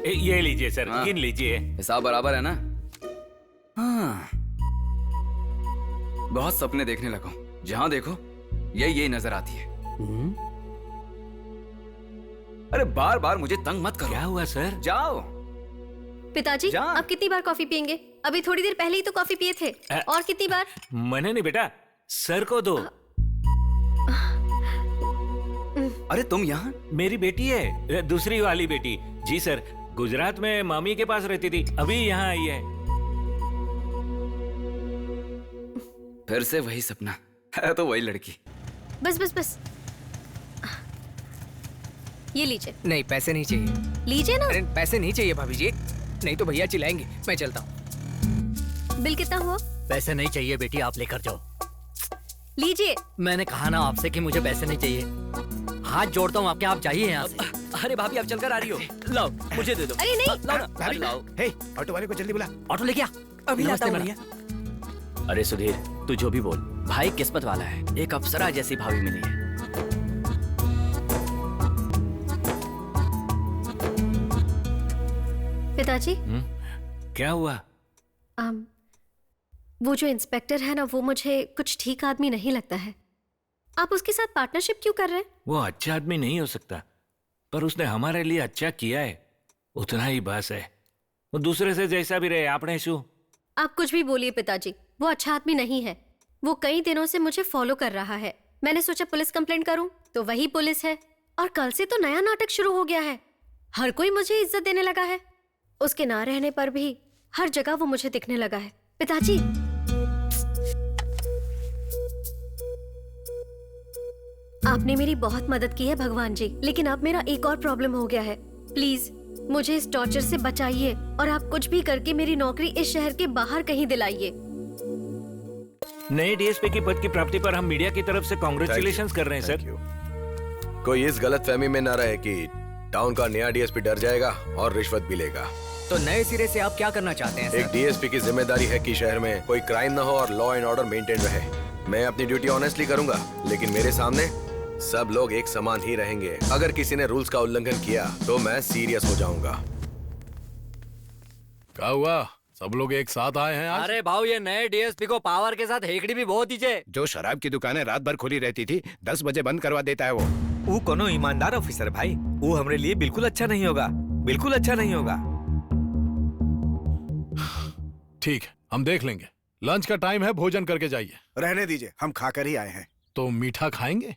ये लीजिए सर। गिन लीजिए। हिसाब बराबर है ना? हाँ, बहुत सपने देखने लगा हूं। जहां देखो यही नजर आती है। अरे बार बार मुझे तंग मत करो। क्या हुआ सर? जाओ। पिताजी, आप कितनी बार कॉफी पियेंगे? अभी थोड़ी देर पहले ही तो कॉफी पिए थे। और कितनी बार? मैंने नहीं बेटा, सर को दो। अरे तुम यहाँ? मेरी बेटी है, दूसरी वाली बेटी। जी सर, गुजरात में मामी के पास रहती थी, अभी यहाँ आई है। फिर से वही सपना है, तो वही लड़की। बस बस बस, ये लीजिए। नहीं, पैसे नहीं चाहिए। लीजिए ना। अरे पैसे नहीं चाहिए भाभी जी, नहीं तो भैया चिल्लाएंगे। मैं चलता हूँ। बिल कितना हुआ? पैसे नहीं चाहिए बेटी, आप लेकर जाओ। लीजिए। मैंने कहा ना आपसे कि मुझे पैसे नहीं चाहिए। हाथ जोड़ता हूँ आपके, आप चाहिए यहाँ से। अरे भाभी, आप चलकर आ रही हो, लाओ मुझे दे दो। अरे नहीं, लाओ ना। भाभी, लाओ। हे, ऑटो वाले को जल्दी बुला। ऑटो लेके आ। अभी लाता हूँ नमस्ते भैया। अरे सुधीर, तू जो भी बोल, भाई किस्मत वाला है, एक अप्सरा जैसी भाभी मिली है। पिताजी। क्या हुआ? वो जो इंस्पेक्टर है ना, वो मुझे कुछ ठीक आदमी नहीं लगता है। आप उसके साथ पार्टनरशिप क्यों कर रहे हैं? वो अच्छा आदमी नहीं हो सकता, पर उसने हमारे लिए अच्छा किया है, उतना ही बस है। वो दूसरे से जैसा भी रहे, आपने शू। आप कुछ भी बोलिए पिताजी, वो अच्छा आदमी नहीं है। वो कई दिनों से मुझे फॉलो कर रहा है। मैंने सोचा पुलिस कंप्लेंट करूं, तो वही पुलिस है। और कल से तो नया नाटक शुरू हो गया है। हर कोई मुझे इज्जत देने लगा है। उसके ना रहने पर भी हर जगह वो मुझे दिखने लगा है। पिताजी, आपने मेरी बहुत मदद की है भगवान जी, लेकिन अब मेरा एक और प्रॉब्लम हो गया है। प्लीज मुझे इस टॉर्चर से बचाइए, और आप कुछ भी करके मेरी नौकरी इस शहर के बाहर कहीं दिलाइए। नए डीएसपी की पद की प्राप्ति पर हम मीडिया की तरफ से कांग्रेचुलेशंस कर रहे हैं सर। कोई इस गलतफहमी में ना रहे कि टाउन का नया डीएसपी डर जाएगा और रिश्वत भी लेगा। तो नए सिरे से आप क्या करना चाहते हैं सर? एक डीएसपी की जिम्मेदारी है कि शहर में कोई क्राइम ना हो और लॉ एंड ऑर्डर मेंटेन रहे। मैं अपनी ड्यूटी ऑनेस्टली करूंगा, लेकिन मेरे सामने सब लोग एक समान ही रहेंगे। अगर किसी ने रूल्स का उल्लंघन किया तो मैं सीरियस हो जाऊंगा। क्या हुआ, सब लोग एक साथ आए हैं आज? अरे भाव, ये नए डीएसपी को पावर के साथ हेकड़ी भी बहुत दीजिए। जो शराब की दुकानें रात भर खुली रहती थी, 10 बजे बंद करवा देता है वो कोनो ईमानदार ऑफिसर भाई, वो हमारे लिए बिल्कुल अच्छा नहीं होगा, बिल्कुल अच्छा नहीं होगा। ठीक है, हम देख लेंगे। लंच का टाइम है, भोजन करके जाइए। रहने दीजिए, हम खाकर ही आए हैं। तो मीठा खाएंगे?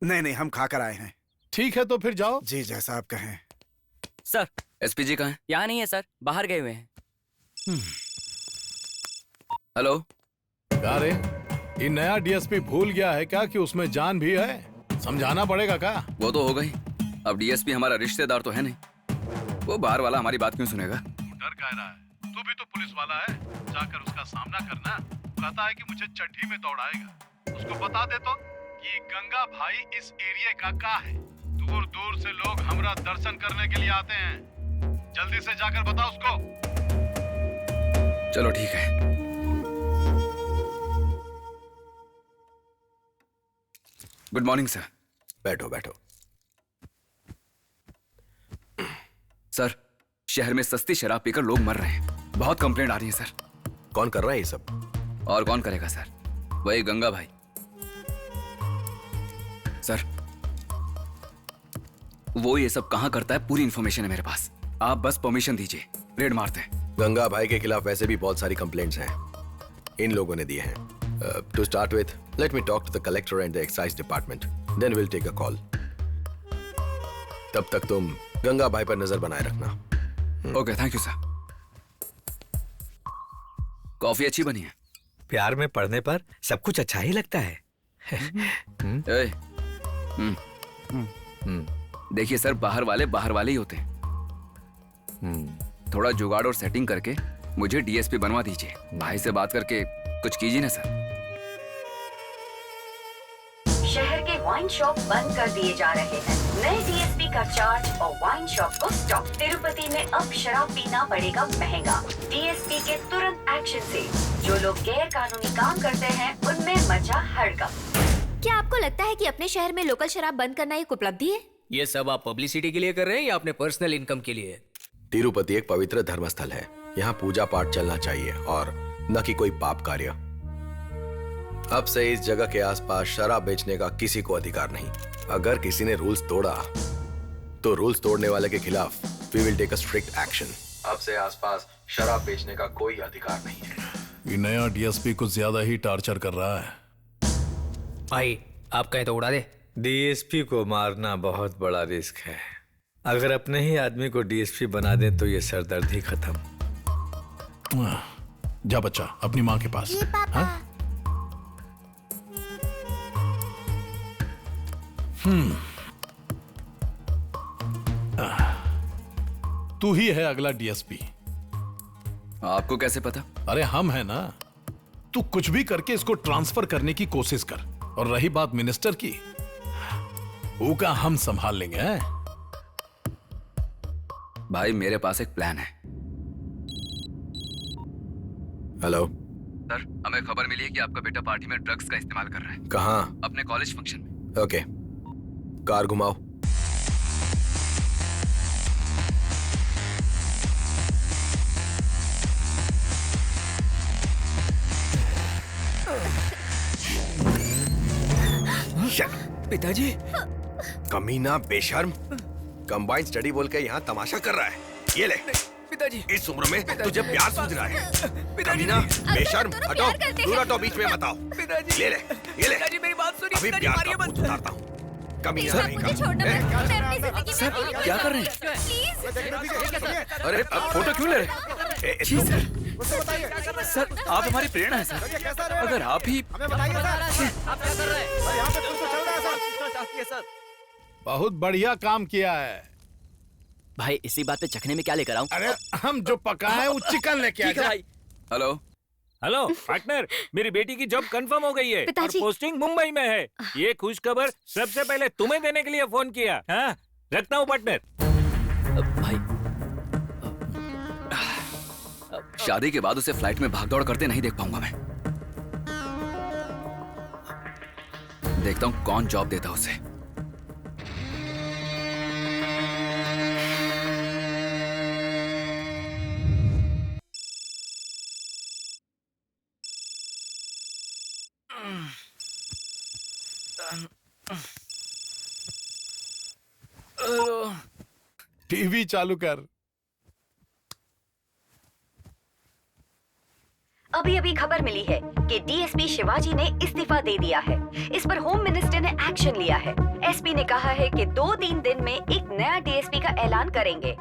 नहीं नहीं, हम खाकर आए हैं। ठीक है, तो फिर जाओ। जी, जैसा आप कहें। सर, एसपीजी कहाँ है? यहाँ नहीं है सर, बाहर गए हुए हैं। हेलो। क्या रे, ये नया डीएसपी भूल गया है क्या कि उसमें जान भी है? समझाना पड़ेगा क्या? वो तो हो गई, अब डीएसपी हमारा रिश्तेदार तो है नहीं, वो बाहर वाला हमारी बात क्यों सुनेगा? डर कह रहा है, तू भी तो पुलिस वाला है, जाकर उसका सामना करना। कहता है कि मुझे चड्ढी में दौड़ाएगा। उसको बता दे तो कि गंगा भाई इस एरिया का है। दूर दूर से लोग हमरा दर्शन करने के लिए आते हैं। जल्दी से जाकर बता उसको। चलो ठीक है। Good morning sir. बैठो बैठो। सर, शहर में सस्ती शराब पीकर लोग मर रहे हैं, बहुत कंप्लेंट आ रही है सर। कौन कर रहा है ये सब? और कौन करेगा सर, वही गंगा भाई। सर, वो ये सब कहां करता है, पूरी इंफॉर्मेशन है मेरे पास। आप बस परमिशन दीजिए, रेड मारते हैं। गंगा भाई के खिलाफ वैसे भी बहुत सारी कंप्लेंट्स हैं, इन लोगों ने दिए हैं। To start with, let me talk to the collector and the excise department, then will take a call. तब तक तुम गंगा भाई पर नजर बनाए रखना। Okay, thank you sir. Coffee अच्छी बनी है। प्यार में पड़ने पर सब कुछ अच्छा ही लगता है। देखिए सर, बाहर वाले ही होते हैं। थोड़ा जुगाड़ और सेटिंग करके मुझे डीएसपी बनवा दीजिए। भाई से बात करके कुछ कीजिए ना सर। शहर के वाइन शॉप बंद कर दिए जा रहे हैं। नए डीएसपी का चार्ज और वाइन शॉप को स्टॉप। तिरुपति में अब शराब पीना पड़ेगा महंगा। डीएसपी के तुरंत एक्शन से जो लोग गैर कानूनी काम करते हैं उनमें मचा हड़कंप। क्या आपको लगता है कि अपने शहर में लोकल शराब बंद करना एक उपलब्धि है? ये सब आप पब्लिसिटी के लिए कर रहे हैं या अपने पर्सनल इनकम के लिए? तिरुपति एक पवित्र धर्मस्थल है, यहाँ पूजा पाठ चलना चाहिए और न कि कोई पाप कार्य। अब से इस जगह के आसपास शराब बेचने का किसी को अधिकार नहीं। अगर किसी ने रूल्स तोड़ा तो रूल्स तोड़ने वाले के खिलाफ we will take a strict action. अब से आसपास शराब बेचने का कोई अधिकार नहीं है। ये नया डीएसपी कुछ ज्यादा ही टार्चर कर रहा है। भाई आप कहें तो उड़ा दे। डीएसपी को मारना बहुत बड़ा रिस्क है। अगर अपने ही आदमी को डीएसपी बना दें तो ये सरदर्द ही खत्म। जा बच्चा अपनी माँ के पास। हाँ? तू ही है अगला डीएसपी। आपको कैसे पता? अरे हम है ना। तू कुछ भी करके इसको ट्रांसफर करने की कोशिश कर। और रही बात मिनिस्टर की, वो का हम संभाल लेंगे। हैं? भाई मेरे पास एक प्लान है। हेलो सर, हमें खबर मिली है कि आपका बेटा पार्टी में ड्रग्स का इस्तेमाल कर रहा है। कहाँ? अपने कॉलेज फंक्शन में। ओके, कार घुमाओ। पिताजी। कमीना बेशर्म, कंबाइंड स्टडी बोल के यहाँ तमाशा कर रहा है। ये ले पिताजी। इस उम्र में तुझे प्यार सूझ रहा है। कमीना बेशर्म, हटो, दूर हटो, बीच में मत आओ। पिताजी ले ले, ये ले। पिताजी मेरी बात सुनिए। अभी प्यार का भूत उतारता हूँ। कमीना नहीं का। सर क्या कर रहे हैं? अरे फोटो क्यों ले रहे? सर आप हमारी प्रेरणा है सर। अगर आप ही बहुत बढ़िया काम किया है भाई। इसी बात पे चखने में क्या लेकर आऊं? अरे हम जो पकाए वो चिकन लेके आ जाए। हेलो हेलो पार्टनर, मेरी बेटी की जॉब कंफर्म हो गई है और पोस्टिंग मुंबई में है। ये खुश खबर सबसे पहले तुम्हें देने के लिए फोन किया। हाँ, रखता हूँ पार्टनर। भाई शादी के बाद उसे फ्लाइट में भागदौड़ करते नहीं देख पाऊंगा मैं। देखता हूँ कौन जॉब देता उसे। टीवी चालू कर। अभी अभी खबर मिली है कि डीएसपी शिवाजी ने इस्तीफा दे दिया है। इस पर होम मिनिस्टर ने एक्शन लिया है। एसपी ने कहा है कि 2-3 दिन में एक नया डीएसपी का ऐलान करेंगे।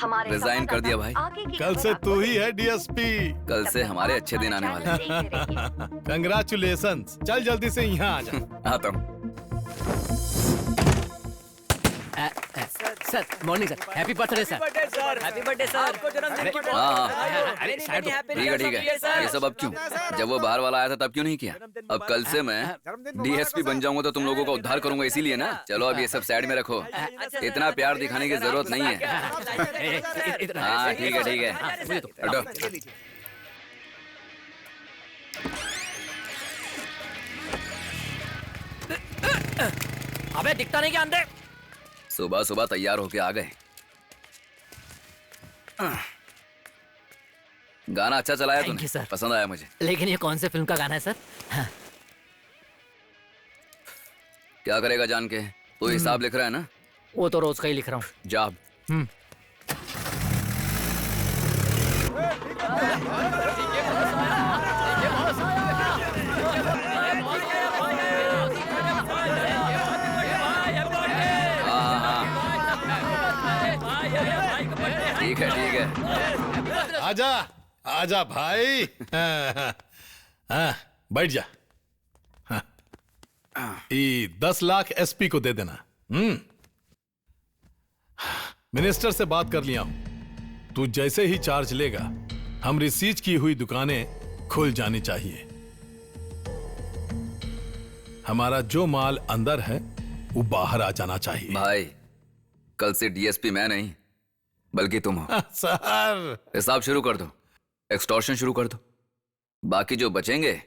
हमारे रिजाइन कर दिया भाई। कल से तू ही है डीएसपी। कल से हमारे अच्छे दिन आने वाले हैं। कंग्रेचुलेशंस। चल जल्दी से यहाँ आ जा। आता हूँ। Sir morning sir. Happy birthday sir. Happy birthday sir. आपको जन्मदिन की अरे ठीक है। ये सब अब क्यों? जब वो बाहर वाला आया था तब क्यों नहीं किया? अब कल से मैं डीएसपी बन जाऊंगा तो तुम लोगों का उद्धार करूंगा, इसीलिए ना। चलो अब ये सब साइड में रखो। इतना प्यार दिखाने की जरूरत नहीं है। हाँ ठीक है। हटो। अबे दिखता नहीं क्या अंदर? सुबह सुबह तैयार होके आ गए। गाना अच्छा चलाया तूने। सर। पसंद आया मुझे। लेकिन ये कौन से फिल्म का गाना है सर? हाँ। क्या करेगा जान के? तू हिसाब लिख रहा है ना? वो तो रोज का ही लिख रहा हूँ। जॉब। ठीक है। आजा भाई। हाँ, बैठ जा। ये 10 लाख एसपी को दे देना। मिनिस्टर से बात कर लिया हूं। तू जैसे ही चार्ज लेगा हम रिसीज की हुई दुकानें खुल जानी चाहिए। हमारा जो माल अंदर है वो बाहर आ जाना चाहिए। भाई कल से डीएसपी मैं नहीं बल्कि तुम हो। सर हिसाब शुरू कर दो, एक्सटॉर्शन शुरू कर दो। बाकी जो बचेंगे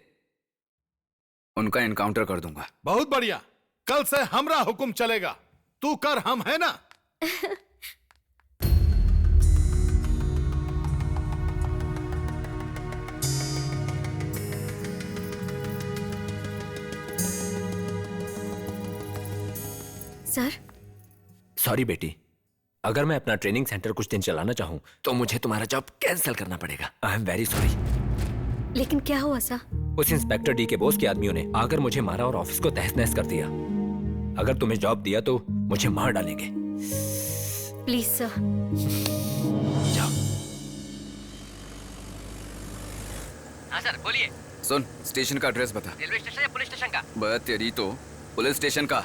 उनका एनकाउंटर कर दूंगा। बहुत बढ़िया। कल से हमरा हुक्म चलेगा। तू कर, हम है ना। सर। सॉरी बेटी, अगर मैं अपना ट्रेनिंग सेंटर कुछ दिन चलाना चाहूँ तो मुझे तुम्हारा जॉब कैंसिल करना पड़ेगा। I am very sorry. लेकिन क्या हुआ सर? उस इंस्पेक्टर डी के बॉस के आदमियों ने आकर मुझे मारा और ऑफिस को तहस नहस कर दिया। अगर तुम्हें जॉब दिया तो मुझे मार डालेंगे। Please sir. जाओ। हाँ सर बोलिए। सुन, स्टेशन का एड्रेस बता। रेलवे स्टेशन या पुलिस स्टेशन का? बस तेरी तो पुलिस स्टेशन का।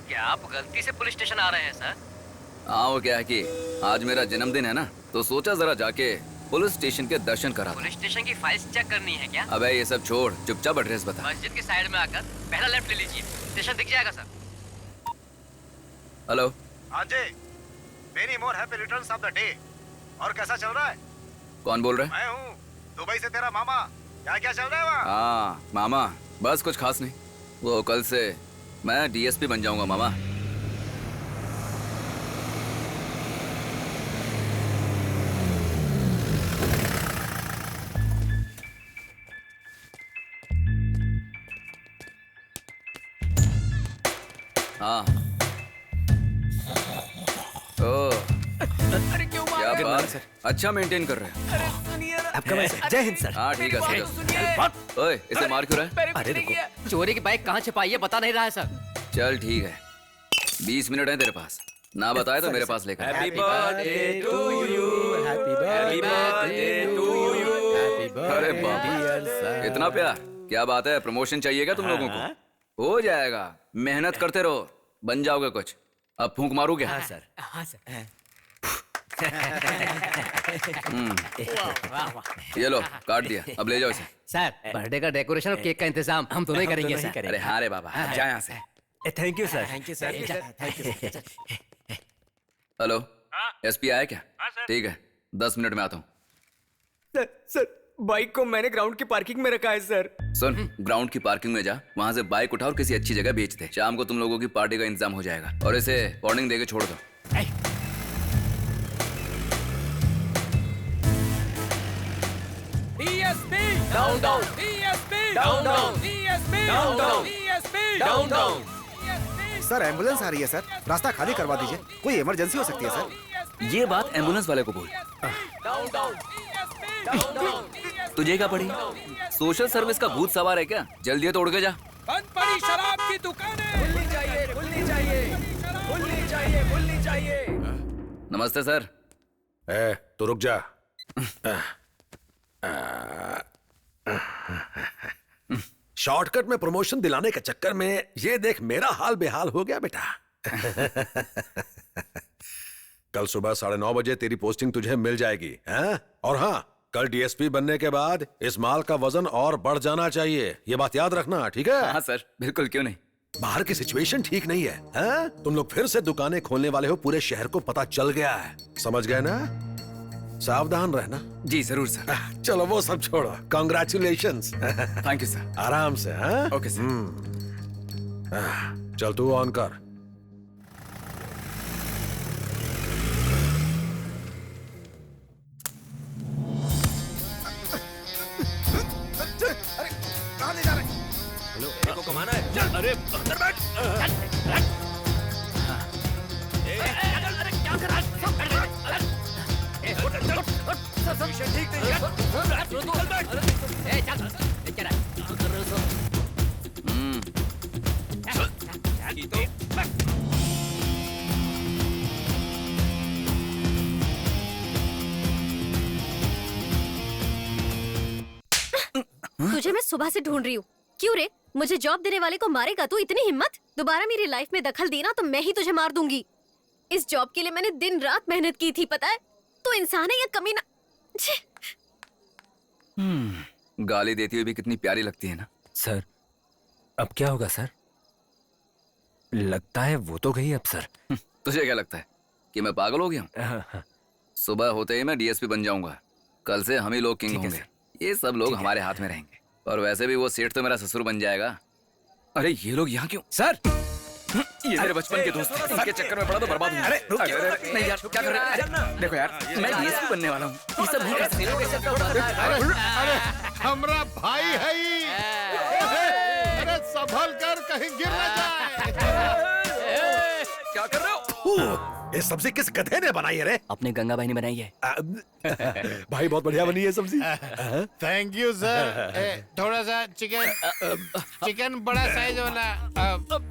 क्या आप गलती से पुलिस स्टेशन आ रहे हैं सर? हाँ, वो क्या है कि आज मेरा जन्मदिन है ना, तो सोचा जरा जाके पुलिस स्टेशन के दर्शन करा। पुलिस स्टेशन की फाइल्स चेक करनी है क्या? अबे ये सब छोड़, चुपचाप एड्रेस बता। मस्जिद की साइड में आकर पहला लेफ्ट ले लीजिए, स्टेशन दिख जाएगा सर। हेलो। हाँ जी, many more happy returns of the day. और कैसा चल रहा है? कौन बोल रहे हैं? मैं हूँ, दुबई से तेरा मामा। क्या क्या चल रहा है वहाँ? हाँ मामा, बस कुछ खास नहीं। वो कल से मैं डीएसपी बन जाऊंगा मामा। हाँ। ओ, अरे क्यों क्या बात है, अच्छा मेंटेन कर रहे हैं। अरे सुनिए ना। आपका वैसे जय हिंद सर। हाँ ठीक है सर। ओए, इसे मार क्यों रहा है? अरे देखो, चोरी की बाइक कहाँ छिपाई है बता नहीं रहा है सर। चल ठीक है, 20 मिनट है तेरे पास, ना बताए तो मेरे पास लेकर। Happy birthday to you, happy birthday to you. अरे बाप, इतना प्यार, क्या बात है। प्रमोशन चाहिएगा तुम लोगों को? हो जाएगा, मेहनत करते रहो, बन जाओगे कुछ। अब फूंक मारू क्या? हाँ सर। हाँ सर। ये लो, काट दिया, अब ले जाओ इसे। सर, बर्थडे का डेकोरेशन और केक का इंतजाम हम दोनों ही करेंगे सर। अरे हाँ रे बाबा, जा यहाँ से। Thank you sir. Thank you sir. Hello, SP आया क्या? ठीक है, 10 मिनट में आता हूँ। सर, बाइक को मैंने ग्राउंड की पार्किंग में रखा है सर। सुन, ग्राउंड की पार्किंग में जा, वहाँ से बाइक उठा और किसी अच्छी जगह बेच दे। शाम को तुम लोगों की पार्टी का इंतजाम हो जाएगा। और इसे वार्निंग देके छोड़ दो। DSP down down, DSP down down, DSP down down, DSP down down. Sir ambulance आ रही है सर, रास्ता खाली करवा दीजिए, कोई इमरजेंसी हो सकती है सर। ये बात एम्बुलेंस वाले को बोल। डाउन डाउन, तुझे क्या पड़ी? सोशल सर्विस का भूत सवार है क्या? जल्दी तोड़ के जा। बंद पड़ी शराब की दुकानें खुलनी चाहिए, खुलनी चाहिए, खुलनी चाहिए, खुलनी चाहिए। नमस्ते सर। तो रुक जा। शॉर्टकट में प्रमोशन दिलाने के चक्कर में ये देख मेरा हाल बेहाल हो गया बेटा। कल सुबह 9:30 बजे तेरी पोस्टिंग तुझे मिल जाएगी, हैं? और हाँ, कल डीएसपी बनने के बाद इस माल का वजन और बढ़ जाना चाहिए, ये बात याद रखना, ठीक है? हाँ सर, बिल्कुल, क्यों नहीं। बाहर की सिचुएशन ठीक नहीं है, हैं? तुम लोग फिर से दुकानें खोलने वाले हो, पूरे शहर को पता चल गया है, समझ गए ना? सावधान रहना। जी जरूर सर। चलो वो सब छोड़ो, कांग्रेचुलेशंस। Thank you sir. आराम से। हाँ? Okay sir. चल तू ऑन कर। कहाँ ले जा रहे हैं? मेरे को कमाना है। चल, अरे अंदर बैठ। अरे क्या कर रहा है? ठीक नहीं है। चल बैठ। क्या कर रहे हो? तुझे मैं सुबह से ढूंढ रही हूँ। क्यों रे? मुझे जॉब देने वाले को मारेगा तू? इतनी हिम्मत? दोबारा मेरी लाइफ में दखल देना तो मैं ही तुझे मार दूंगी। इस जॉब के लिए मैंने दिन रात मेहनत की थी, पता है? तो इंसान है या कमीना? गाली देती हुई भी कितनी प्यारी लगती है ना। सर, अब क्या होगा सर? लगता है वो तो गई अब सर। तुझे क्या लगता है कि मैं पागल हो गया हूँ? सुबह होते ही मैं डीएसपी बन जाऊंगा। कल से हम ही लोग किंग होंगे। ये सब लोग हमारे हाथ में रहेंगे। और वैसे भी वो सेठ तो मेरा ससुर बन जाएगा। अरे ये लोग यहाँ क्यों? सर, ये मेरे बचपन के दोस्त हैं। इनके चक्कर में पड़ा तो बर्बाद हूँ। अरे नहीं यार, क्या कर रहे हैं? देखो यार, मैं डीएसपी बनने वाला हूँ। ये सब नहीं कर सकते। अरे हमरा भाई है ही। अरे संभल कर कहीं गिर न जाए। क्या कर रहे हो? ये सब्जी किस गधे ने बनाई है रे? अपने गंगा भाई ने बनाई है। भाई बहुत बढ़िया बनी है सब्जी। Thank you sir. थोड़ा सा चिकन बड़ा साइज वाला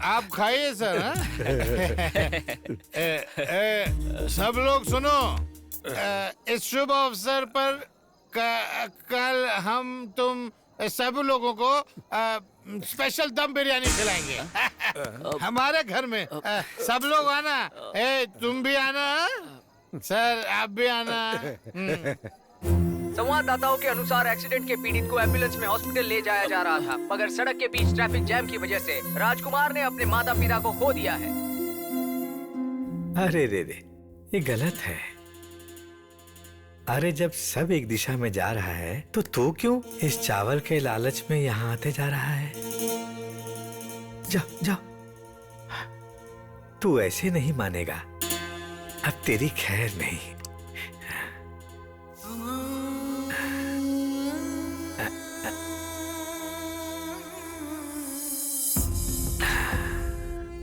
आप खाइए सर। सब लोग सुनो, इस शुभ अवसर पर कल हम तुम सब लोगों को स्पेशल दम बिरयानी खिलाएंगे हमारे घर में। सब लोग आना। तुम भी आना सर, आप भी आना। संवाददाताओं के अनुसार एक्सीडेंट के पीड़ित को एम्बुलेंस में हॉस्पिटल ले जाया जा रहा था, मगर सड़क के बीच ट्रैफिक जैम की वजह से राजकुमार ने अपने माता पिता को खो दिया है। अरे रे, ये गलत है। अरे जब सब एक दिशा में जा रहा है तो तू क्यों इस चावल के लालच में यहाँ आते जा रहा है? जाओ जाओ, तू ऐसे नहीं मानेगा, अब तेरी खैर नहीं।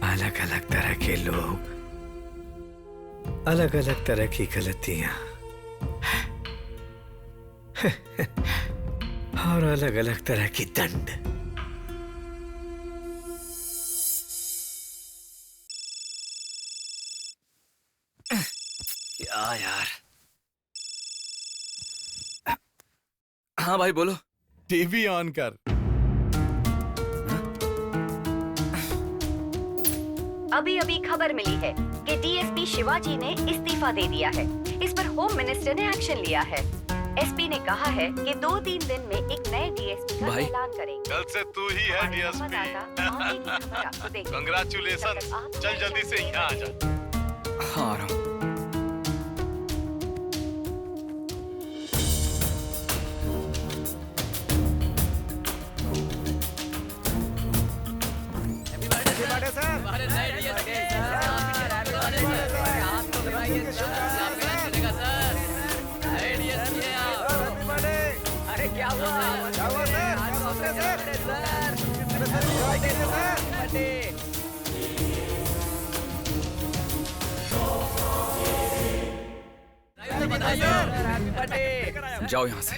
अलग अलग तरह के लोग, अलग अलग तरह की गलतियां और अलग अलग तरह की दंड। क्या यार। हाँ भाई बोलो। टीवी ऑन कर। अभी अभी खबर मिली है कि डीएसपी शिवाजी ने इस्तीफा दे दिया है। इस पर होम मिनिस्टर ने एक्शन लिया है। एसपी ने कहा है कि 2-3 दिन में एक नए डीएसपी का ऐलान करेंगे। कल से तू ही है डीएसपी। कंग्रेचुलेशन। चल जल्दी से यहाँ आ जा। हाँ आ रहा हूँ। अरे क्या हुआ जाओ यहाँ से।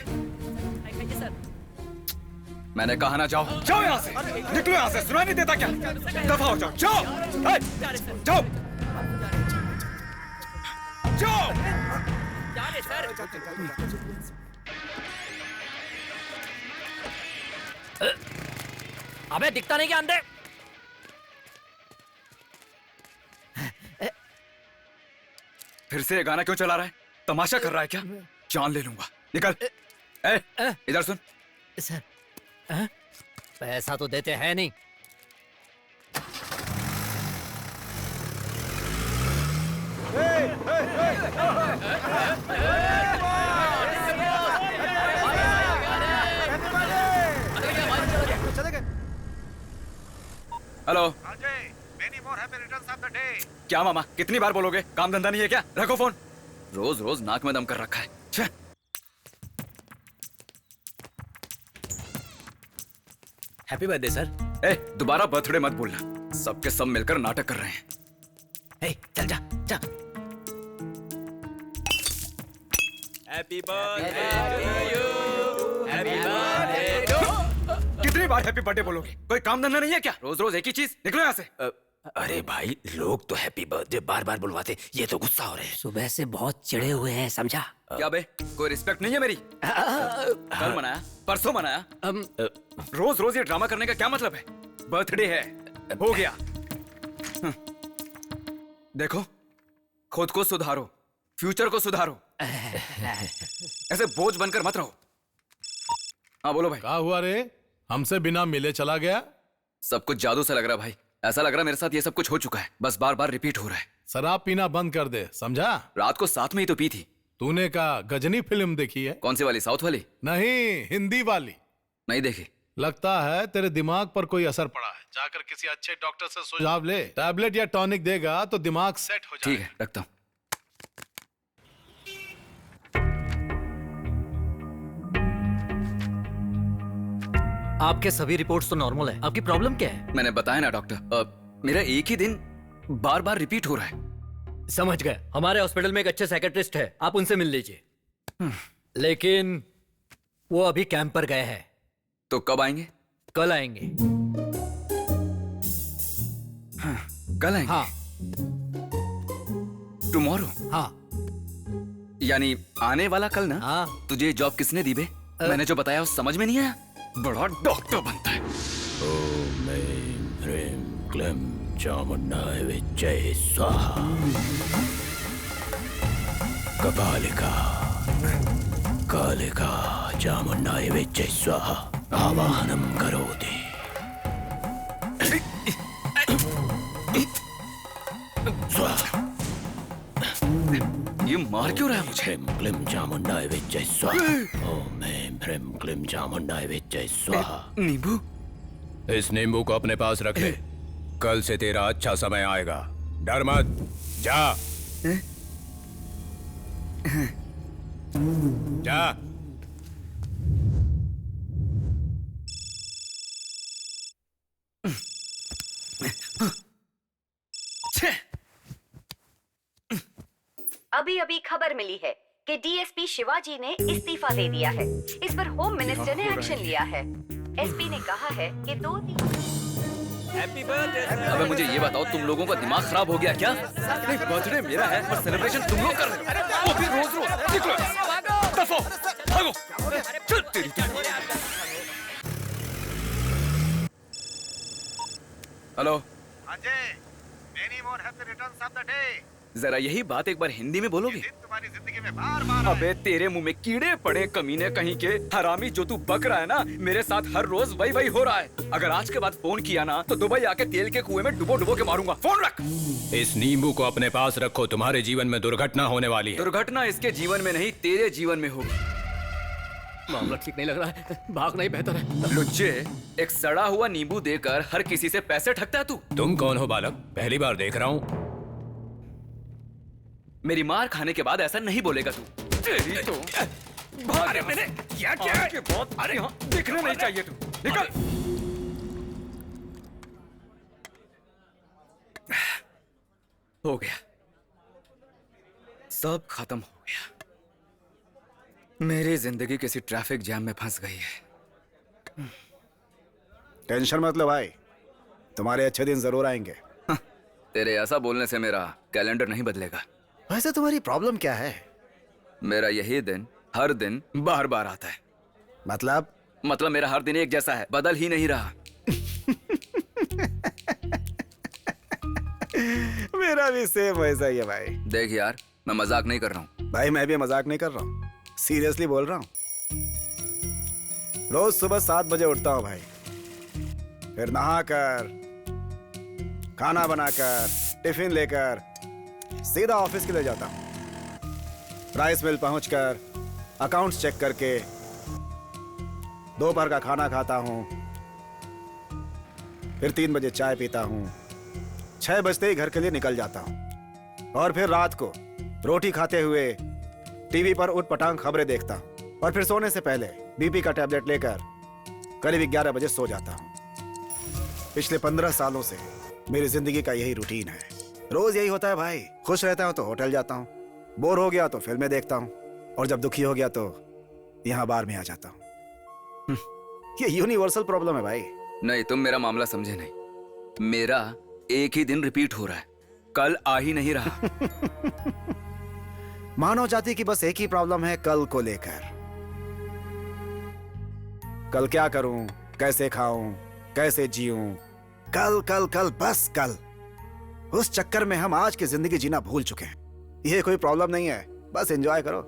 मैंने कहा ना जाओ। जाओ यहाँ से। निकलो यहाँ से। सुनाई नहीं देता क्या? दफा हो जाओ। जाओ जाओ जाओ। अबे दिखता नहीं क्या अंदर? फिर से ये गाना क्यों चला रहा है? तमाशा कर रहा है क्या? जान ले लूंगा। निकल। इधर सुन। सर पैसा तो देते हैं नहीं। हेलो। क्या मामा, कितनी बार बोलोगे? काम धंधा नहीं है क्या? रखो फोन। रोज रोज नाक में दम कर रखा है। छे। Happy birthday sir. दोबारा बर्थडे मत बोलना। सबके सब मिलकर नाटक कर रहे हैं। चल जा जा। Happy birthday to you. Happy birthday to. कितनी बार हैप्पी बर्थडे बोलोगे? कोई काम धंधा नहीं है क्या? रोज रोज एक ही चीज। निकलो यहाँ से। अरे भाई, लोग तो हैप्पी बर्थडे बार बार बुलवाते, ये तो गुस्सा हो रहे हैं। सुबह से बहुत चिढ़े हुए हैं, समझा? क्या बे, कोई रिस्पेक्ट नहीं है मेरी? कल मनाया, परसों मनाया। रोज रोज ये ड्रामा करने का क्या मतलब है? बर्थडे है, हो गया। देखो, खुद को सुधारो, फ्यूचर को सुधारो। ऐसे बोझ बनकर मत रहो। हाँ बोलो भाई। क्या हुआ रे? हमसे बिना मिले चला गया? सब कुछ जादू सा लग रहा भाई। ऐसा लग रहा मेरे साथ ये सब कुछ हो चुका है, बस बार बार रिपीट हो रहा है। शराब पीना बंद कर दे, समझा? रात को साथ में ही तो पी थी। तूने का गजनी फिल्म देखी है? कौन सी वाली? साउथ वाली? नहीं, हिंदी वाली। नहीं देखी। लगता है तेरे दिमाग पर कोई असर पड़ा है। जाकर किसी अच्छे डॉक्टर से सुझाव ले। टैबलेट या टॉनिक देगा तो दिमाग सेट हो जाएगा। ठीक है, रखता हूँ। आपके सभी रिपोर्ट्स तो नॉर्मल है। आपकी प्रॉब्लम क्या है? मैंने बताया ना डॉक्टर, मेरा एक ही दिन बार बार रिपीट हो रहा है। समझ गए, हमारे हॉस्पिटल में एक अच्छे साइकेट्रिस्ट है, आप उनसे मिल लीजिए। लेकिन वो अभी कैंप पर गए हैं। तो कब आएंगे? कल आएंगे। हाँ, कल आएंगे? हाँ। टुमारो? हाँ। यानी आने वाला कल ना? हाँ। तुझे जॉब किसने दी बे? मैंने जो बताया वो समझ में नहीं आया? बड़ा डॉक्टर बनता है। ओम ऐं ह्रीं क्लीं चामुण्डाय विद्महे स्वाहा। कपालिका कालिका चामुण्डाय विद्महे स्वाहा। आवाहनं करोति। स्वाहा। ये मार क्यों रहा है मुझे? ह्रीं क्लीं चामुण्डाय विद्महे स्वाहा। ओम ऐं ह्रीं क्लीं चामुण्डाय विद्महे स्वाहा। नींबू? इस नींबू को अपने पास रख ले। कल से तेरा अच्छा समय आएगा। डर मत, जा। जा। अभी अभी खबर मिली है कि डीएसपी शिवाजी ने इस्तीफा दे दिया है। इस पर होम मिनिस्टर ने एक्शन लिया है। एसपी ने कहा है कि 2 दिन। अबे मुझे ये बताओ, तुम लोगों का दिमाग खराब हो गया क्या? नहीं, बर्थडे मेरा है और सेलिब्रेशन तुम लोग कर रहे हो। वो भी रोज रोज। निकलो, दफो, भागो, चल तेरी। Hello Ajay, many more happy returns of the day. जरा यही बात एक बार हिंदी में बोलोगे? तुम्हारी जिंदगी में बार-बार अबे तेरे मुंह में कीड़े पड़े कमीने कहीं के। हरामी, जो तू बक रहा है ना, मेरे साथ हर रोज वही हो रहा है। अगर आज के बाद फोन किया ना तो दुबई आके तेल के कुएं में डुबो के मारूंगा। फोन रख। इस नींबू को अपने पास रखो, तुम्हारे जीवन में दुर्घटना होने वाली है। दुर्घटना इसके जीवन में नहीं, तेरे जीवन में होगी। मामला ठीक नहीं लग रहा है, भागना ही बेहतर है। लुच्चे, एक सड़ा हुआ नींबू देकर हर किसी से पैसे ठगता है तू। तुम कौन हो बालक? पहली बार देख रहा हूँ। मेरी मार खाने के बाद ऐसा नहीं बोलेगा तू। तेरी तो अरे मैंने क्या के बहुत अरे हाँ, दिखना नहीं चाहिए तू। निकल। हो गया, सब खत्म हो गया। मेरी जिंदगी किसी ट्रैफिक जैम में फंस गई है। टेंशन मत लो भाई, तुम्हारे अच्छे दिन जरूर आएंगे। तेरे ऐसा बोलने से मेरा कैलेंडर नहीं बदलेगा। वैसे तुम्हारी प्रॉब्लम क्या है? मेरा यही दिन हर दिन बार बार आता है। मतलब मेरा हर दिन एक जैसा है, बदल ही नहीं रहा। मेरा भी सेम वैसा ही है भाई। देख यार, मैं मजाक नहीं कर रहा हूँ। भाई मैं भी मजाक नहीं कर रहा हूँ, सीरियसली बोल रहा हूँ। रोज सुबह 7 बजे उठता हूँ भाई, फिर नहाकर, खाना बनाकर, टिफिन लेकर सीधा ऑफिस के लिए जाता हूँ। राइस मिल पहुंचकर अकाउंट्स चेक करके दोपहर का खाना खाता हूँ, फिर 3 बजे चाय पीता हूँ, 6 बजते ही घर के लिए निकल जाता हूँ और फिर रात को रोटी खाते हुए टीवी पर उटपटांग खबरें देखता हूँ और फिर सोने से पहले बीपी का टैबलेट लेकर करीब 11 बजे सो जाता हूँ। पिछले 15 सालों से मेरी जिंदगी का यही रूटीन है। रोज यही होता है भाई। खुश रहता हूँ तो होटल जाता हूँ, बोर हो गया तो फिल्में देखता हूँ और जब दुखी हो गया तो यहाँ बार में आ जाता हूँ। ये यूनिवर्सल प्रॉब्लम है भाई। नहीं, तुम मेरा मामला समझे नहीं। मेरा एक ही दिन रिपीट हो रहा है, कल आ ही नहीं रहा। मानव जाति की बस एक ही प्रॉब्लम है, कल को लेकर। कल क्या करूं, कैसे खाऊं, कैसे जीऊं, कल कल कल बस कल। उस चक्कर में हम आज की जिंदगी जीना भूल चुके हैं। ये कोई प्रॉब्लम नहीं है, बस एंजॉय करो।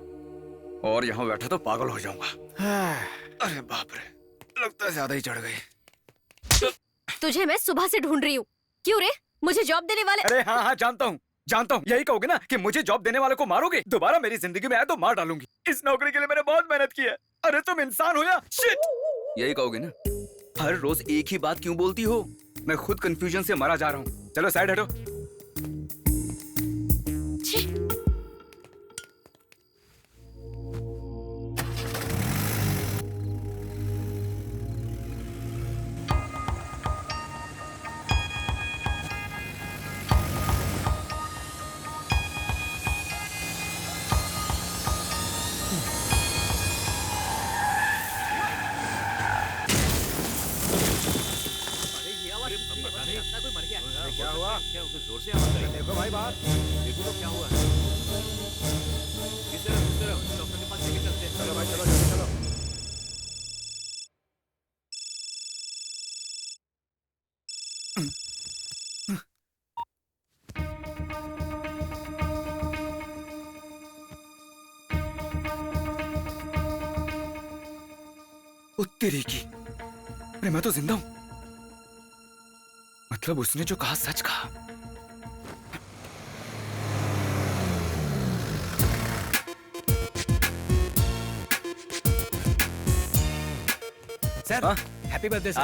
और यहाँ बैठा तो पागल हो जाऊंगा। अरे बाप रे, लगता है ज्यादा ही चढ़ गई। तुझे मैं सुबह से ढूंढ रही हूँ। क्यों रे, मुझे जॉब देने वाले? अरे हाँ, जानता हूँ। यही कहोगे ना कि मुझे जॉब देने वाले को मारोगे? दोबारा मेरी जिंदगी में आए तो मार डालूंगी। इस नौकरी के लिए मैंने बहुत मेहनत की है। अरे तुम इंसान हो या शिट? यही कहोगे ना? हर रोज एक ही बात क्यों बोलती हो? मैं खुद कंफ्यूजन से मरा जा रहा हूँ। चलो साइड हटो। भाई बाहर देखो तो क्या हुआ। डॉक्टर के पास लेके चलते हैं। चलो भाई चलो जल्दी चलो। तेरी की, अरे मैं तो जिंदा हूं। मतलब उसने जो कहा सच कहा। Sir happy birthday sir.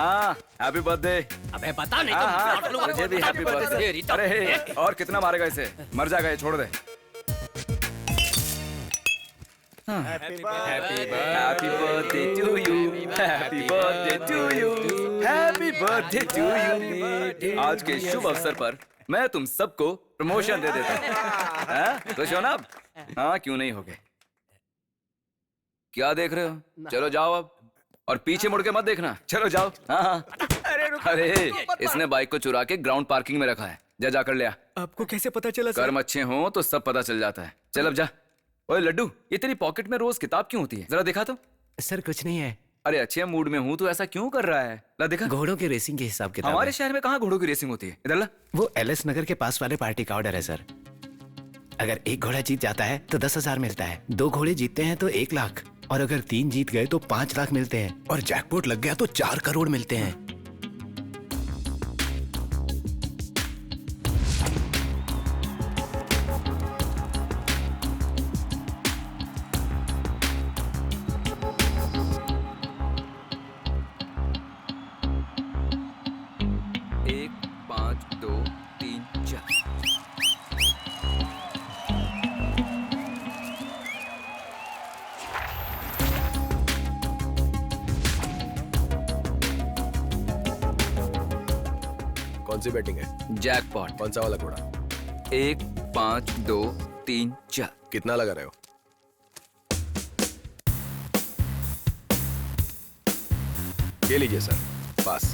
Happy birthday. अबे बता नहीं तो मुझे भी हैप्पी बर्थडे। अरे हे, और कितना मारेगा इसे? मर जाएगा ये, छोड़ दे। Happy birthday to you, happy birthday to you, happy birthday to you. आज के शुभ अवसर पर मैं तुम सबको प्रमोशन दे देता हूँ। खुश हो ना अब? हाँ, क्यों नहीं होगे? क्या देख रहे हो? चलो जाओ अब, और पीछे मुड़ के मत देखना। चलो जाओ। हाँ। अरे इसने बाइक को चुरा के ग्राउंड पार्किंग में रखा है। जा जाकर ले आ। आपको कैसे पता चला सर? कर्म अच्छे हो तो सब पता चल जाता है। चल अब जा। ओए लड्डू, ये तेरी पॉकेट में रोज किताब क्यों होती है? जरा दिखा तो। सर कुछ नहीं है। अरे अच्छे मूड में हूँ तो ऐसा क्यों कर रहा है? ला दिखा। घोड़ों की रेसिंग के हिसाब किताब। हमारे शहर में कहाँ घोड़ों की रेसिंग होती है? इधर ला। वो एलएस नगर के पास वाले पार्टी का ऑर्डर है सर। अगर एक घोड़ा जीत जाता है तो 10,000 मिलता है, 2 घोड़े जीतते हैं तो 1 लाख, और अगर 3 जीत गए तो 5 लाख मिलते हैं, और जैकपॉट लग गया तो 4 करोड़ मिलते हैं। कौन सी बैटिंग है? जैकपॉट। कौन सा वाला घोड़ा? 1 5 2 3 4। कितना लगा रहे हो? ये लीजिए सर, पास।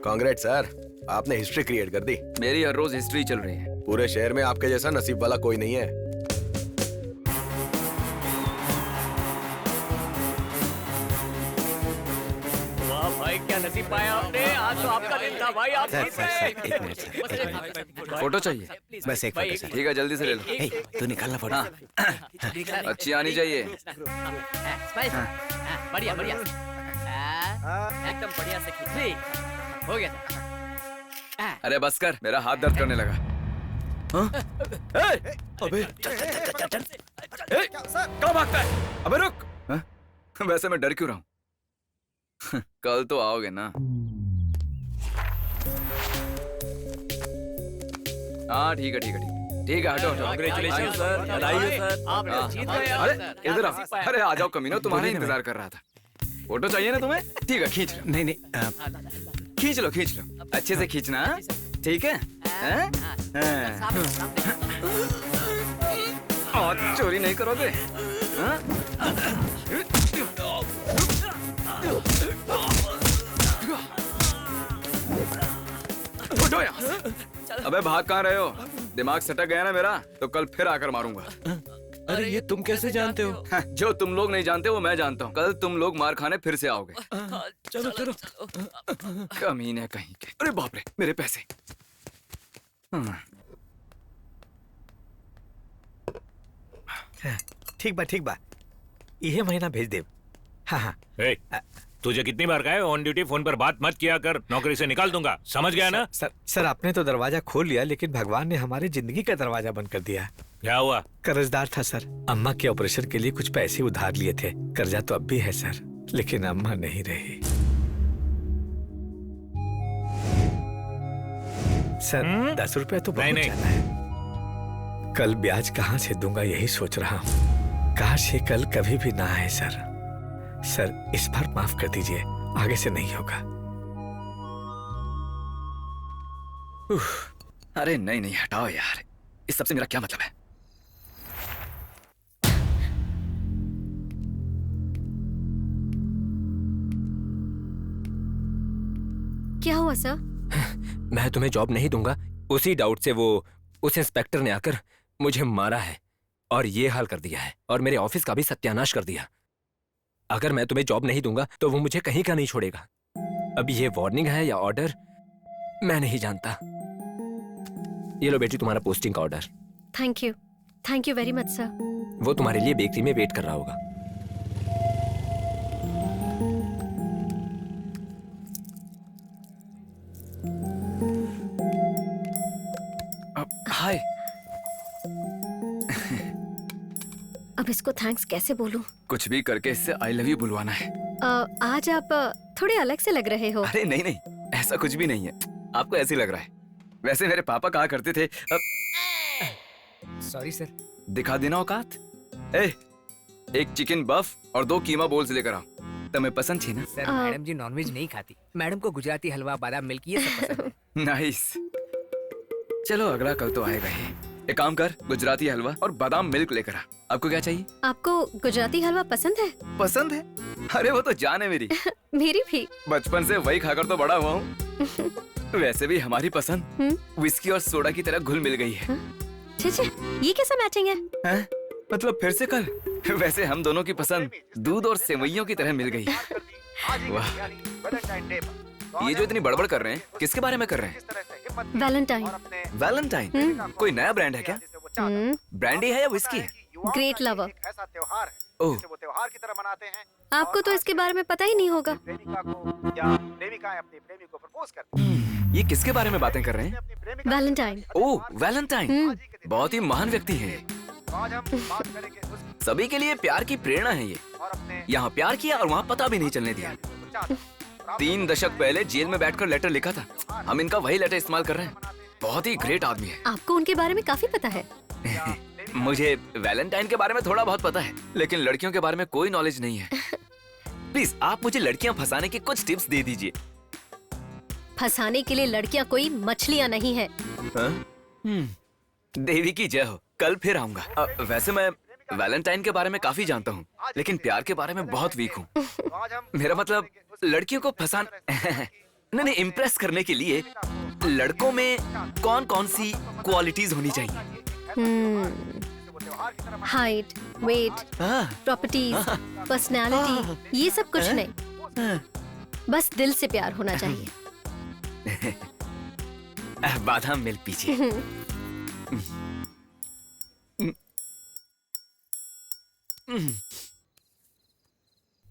कांग्रेट सर, आपने हिस्ट्री क्रिएट कर दी। मेरी हर रोज हिस्ट्री चल रही है। पूरे शहर में आपके जैसा नसीब वाला कोई नहीं है। वाह भाई, क्या नसीब पाया आपने। आज तो आपका दिन था भाई। आप जीत गए। फोटो चाहिए? बस एक फोटो सर। ठीक है, जल्दी से ले लो। हे, तू निकालना फोटो। अच्छी आनी चाहिए। बढ़िया बढ़िया, एकदम बढ़िया से खींच। हो गया। अरे बस कर, मेरा हाथ दर्द करने लगा। अबे कहाँ भागता है? अबे रुक। वैसे मैं डर क्यों रहा हूँ? कल तो आओगे ना। हाँ ठीक है ठीक है ठीक है ठीक है, हटो हटो। कांग्रेचुलेशन सर, बधाई हो सर, आप जीत गए। अरे इधर आओ। अरे आ जाओ कमीनो, तुम्हारा इंतजार कर रहा था। फोटो चाहिए ना तुम्हें? ठीक है, खींच लो। नहीं नहीं, खींच लो खींच लो, अच्छे से खींचना। ठीक है? और चोरी नहीं करोगे? उठो यहाँ। अबे भाग कहाँ रहे हो? दिमाग सटक गया ना मेरा, तो कल फिर आकर मारूंगा। अरे ये तुम कैसे जानते हो? जो तुम लोग नहीं जानते वो मैं जानता हूँ। कल तुम लोग मार खाने फिर से आओगे। चलो चलो। कमीने कहीं के। अरे बाप रे, मेरे पैसे। ठीक बा, यह महीना भेज दे। हाँ हाँ। तुझे कितनी बार कहा है ऑन ड्यूटी फोन पर बात मत किया कर, नौकरी से निकाल दूंगा, समझ गया ना? सर आपने तो दरवाजा खोल लिया, लेकिन भगवान ने हमारी जिंदगी का दरवाजा बंद कर दिया। क्या हुआ? कर्जदार था सर। अम्मा के ऑपरेशन के लिए कुछ पैसे उधार लिए थे। कर्जा तो अब भी है सर, लेकिन अम्मा नहीं रही। सर 10 रुपए तो बहुत ज्यादा है। कल ब्याज कहाँ से दूंगा यही सोच रहा हूँ। काश ये कल कभी भी ना आए सर। सर इस बार माफ कर दीजिए, आगे से नहीं होगा। अरे नहीं नहीं हटाओ यार, इस सबसे मेरा क्या मतलब है? क्या हुआ सर? मैं तुम्हें जॉब नहीं दूंगा, उसी डाउट से वो उस इंस्पेक्टर ने आकर मुझे मारा है और ये हाल कर दिया है और मेरे ऑफिस का भी सत्यानाश कर दिया। अगर मैं तुम्हें जॉब नहीं दूंगा तो वो मुझे कहीं का नहीं छोड़ेगा। अब ये वार्निंग है या ऑर्डर मैं नहीं जानता। ये लो बेटी तुम्हारा पोस्टिंग का order. Thank you very much sir. वो तुम्हारे लिए बेकरी में वेट कर रहा होगा। हाय। अब इसको थैंक्स कैसे बोलूं? कुछ भी करके इससे आई लव यू बुलवाना है। आज आप थोड़े अलग से लग रहे हो। अरे नहीं नहीं, ऐसा कुछ भी नहीं है, आपको ऐसे लग रहा है। वैसे मेरे पापा कहा करते थे सॉरी सर। दिखा देना औकात। एक चिकन बफ और 2 कीमा बोल्स लेकर आओ। तुम्हें पसंद थी ना? सर मैडम जी नॉनवेज नहीं खाती, मैडम को गुजराती हलवा बादाम मिल्क ये सब पसंद है। नाइस। चलो अगला कल तो आएगा ही। एक काम कर, गुजराती हलवा और बादाम मिल्क लेकर आ। आपको क्या चाहिए? आपको गुजराती हलवा पसंद है? पसंद है? अरे वो तो जान है मेरी। मेरी भी। बचपन से वही खाकर तो बड़ा हुआ हूँ। वैसे भी हमारी पसंद विस्की और सोडा की तरह घुल मिल गई है। छे, ये कैसा मैचिंग है? मतलब फिर से कल। वैसे हम दोनों की पसंद दूध और सेवइयों की तरह मिल गई। वाह, ये जो इतनी बड़बड़ कर रहे हैं किसके बारे में कर रहे हैं? वैलेंटाइन। वैलेंटाइन? कोई नया ब्रांड है क्या? ब्रांडी है या विस्की है? Great lover. ओह, आपको तो इसके बारे में पता ही नहीं होगा। ये किसके बारे में बातें कर रहे हैं? वैलेंटाइन। ओह वैलेंटाइन, बहुत ही महान व्यक्ति है। सभी के लिए प्यार की प्रेरणा है ये। यहाँ प्यार किया और वहाँ पता भी नहीं चलने दिया। 3 दशक पहले जेल में बैठकर लेटर लिखा था, हम इनका वही लेटर इस्तेमाल कर रहे हैं। बहुत ही ग्रेट आदमी है। आपको उनके बारे में काफी पता है। मुझे वैलेंटाइन के बारे में थोड़ा बहुत पता है, लेकिन लड़कियों के बारे में कोई नॉलेज नहीं है। प्लीज आप मुझे लड़कियां फंसाने की कुछ टिप्स दे दीजिए। फंसाने के लिए लड़कियां कोई मछलियां नहीं है। देवी की जय हो, कल फिर आऊंगा। वैसे मैं वैलेंटाइन के बारे में काफी जानता हूँ, लेकिन प्यार के बारे में बहुत वीक हूँ। मेरा मतलब लड़कियों को नहीं, इम्प्रेस करने के लिए लड़कों में कौन कौन सी क्वालिटीज होनी चाहिए? हाइट, वेट, प्रॉपर्टीज, पर्सनालिटी, ये सब कुछ नहीं, बस दिल से प्यार होना चाहिए। बादाम मिल्क पीजिए।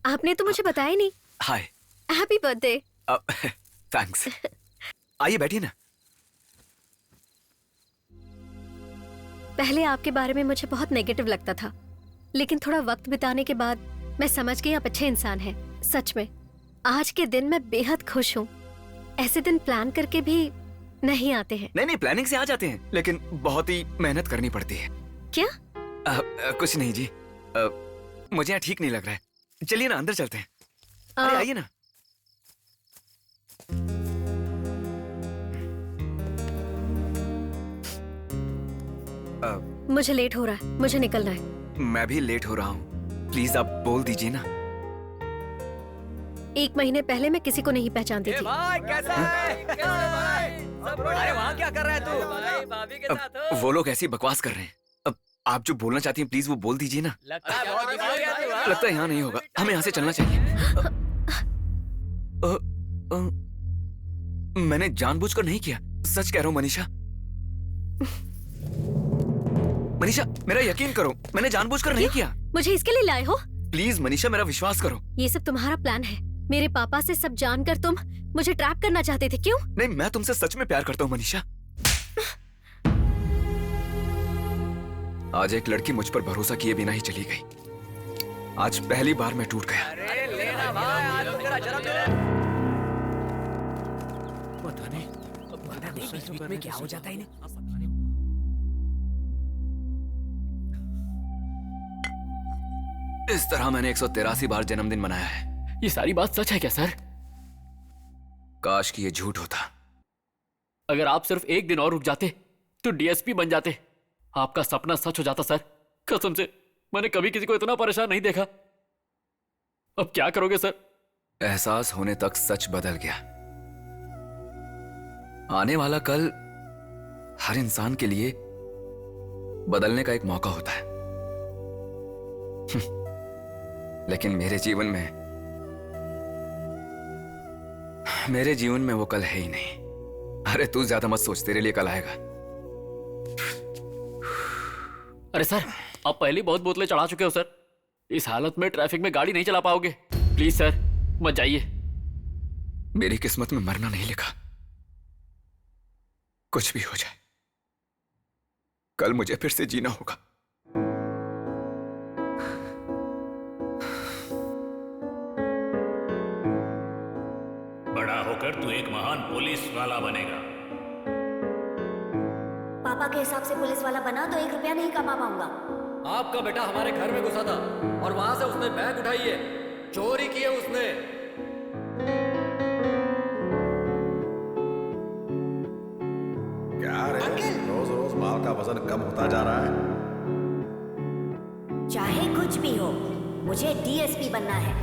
आपने तो मुझे बताया नहीं। हाय, हैप्पी बर्थडे। थैंक्स। आइए बैठिए ना। पहले आपके बारे में मुझे बहुत नेगेटिव लगता था, लेकिन थोड़ा वक्त बिताने के बाद मैं समझ गई आप अच्छे इंसान हैं। सच में आज के दिन मैं बेहद खुश हूँ। ऐसे दिन प्लान करके भी नहीं आते हैं। नहीं, प्लानिंग से आ जाते हैं, लेकिन बहुत ही मेहनत करनी पड़ती है। क्या? कुछ नहीं जी, मुझे यहाँ ठीक नहीं लग रहा है। चलिए ना अंदर चलते हैं। अरे आइए ना। मुझे लेट हो रहा है, मुझे निकलना है। मैं भी लेट हो रहा हूँ, प्लीज आप बोल दीजिए ना। 1 महीने पहले मैं किसी को नहीं पहचानती थी। भाई कैसा है? अरे वहाँ क्या कर रहा है तू? भाभी के साथ हो? वो लोग ऐसी बकवास कर रहे हैं। अब आप जो बोलना चाहती हैं प्लीज वो बोल दीजिए ना। लगता है यहाँ नहीं होगा, हमें यहाँ से चलना चाहिए। मैंने जानबूझकर नहीं किया, सच कह रहा हूँ मनीषा। मनीषा मेरा यकीन करो, मैंने जानबूझकर नहीं किया। मुझे इसके लिए लाए हो? प्लीज मनीषा मेरा विश्वास करो। ये सब तुम्हारा प्लान है। मेरे पापा से सब जानकर तुम मुझे ट्रैप करना चाहते थे, क्यों? नहीं, मैं तुमसे सच में प्यार करता हूँ मनीषा। आज एक लड़की मुझ पर भरोसा किए बिना ही चली गई। आज पहली बार मैं टूट गया। अरे लेना भाई, आज तेरा जन्मदिन। पता नहीं बीच में क्या हो जाता है इन्हें। इस तरह मैंने 183 बार जन्मदिन मनाया है। ये सारी बात सच है क्या सर? काश कि ये झूठ होता। अगर आप सिर्फ एक दिन और रुक जाते तो डीएसपी बन जाते। आपका सपना सच हो जाता सर। कसम से मैंने कभी किसी को इतना परेशान नहीं देखा। अब क्या करोगे सर? एहसास होने तक सच बदल गया। आने वाला कल हर इंसान के लिए बदलने का एक मौका होता है। लेकिन मेरे जीवन में वो कल है ही नहीं। अरे तू ज्यादा मत सोच, तेरे लिए कल आएगा। अरे सर, आप पहले ही बहुत बोतलें चढ़ा चुके हो सर। इस हालत में ट्रैफिक में गाड़ी नहीं चला पाओगे। प्लीज सर, मत जाइए। मेरी किस्मत में मरना नहीं लिखा। कुछ भी हो जाए, कल मुझे फिर से जीना होगा। बड़ा होकर तू एक महान पुलिस वाला बनेगा। पापा के हिसाब से पुलिस वाला बना तो 1 रुपया नहीं कमा पाऊंगा। आपका बेटा हमारे घर में घुसा था और वहां से उसने बैग उठाई है, चोरी की है उसने। क्या रे, रोज रोज माल का वजन कम होता जा रहा है। चाहे कुछ भी हो, मुझे डीएसपी बनना है।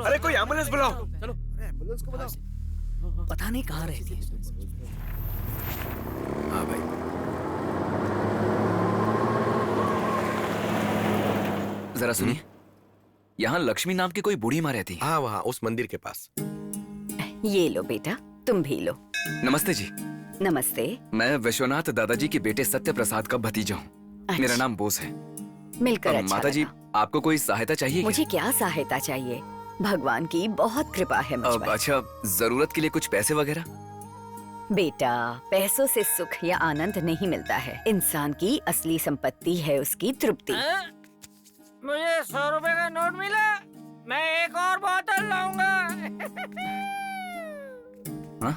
अरे कोई एम्बुलेंस बुलाओ। चलो एम्बुलेंस को बुलाओ। पता नहीं कहाँ रहती है। हाँ भाई, जरा सुनिए, यहाँ लक्ष्मी नाम की कोई बूढ़ी माँ रहती है। हाँ, वहाँ उस मंदिर के पास। ये लो बेटा, तुम भी लो। नमस्ते जी। नमस्ते। मैं विश्वनाथ दादाजी के बेटे सत्य प्रसाद का भतीजा हूँ। अच्छा। मेरा नाम बोस है। मिलकर अच्छा माता जी, आपको कोई सहायता चाहिए मुझे क्या सहायता चाहिए? भगवान की बहुत कृपा है मुझ पर। अच्छा, जरूरत के लिए कुछ पैसे वगैरह? बेटा, पैसों से सुख या आनंद नहीं मिलता है। इंसान की असली संपत्ति है उसकी तृप्ति। मुझे 100 रुपए का नोट मिला, मैं एक और बोतल लाऊंगा।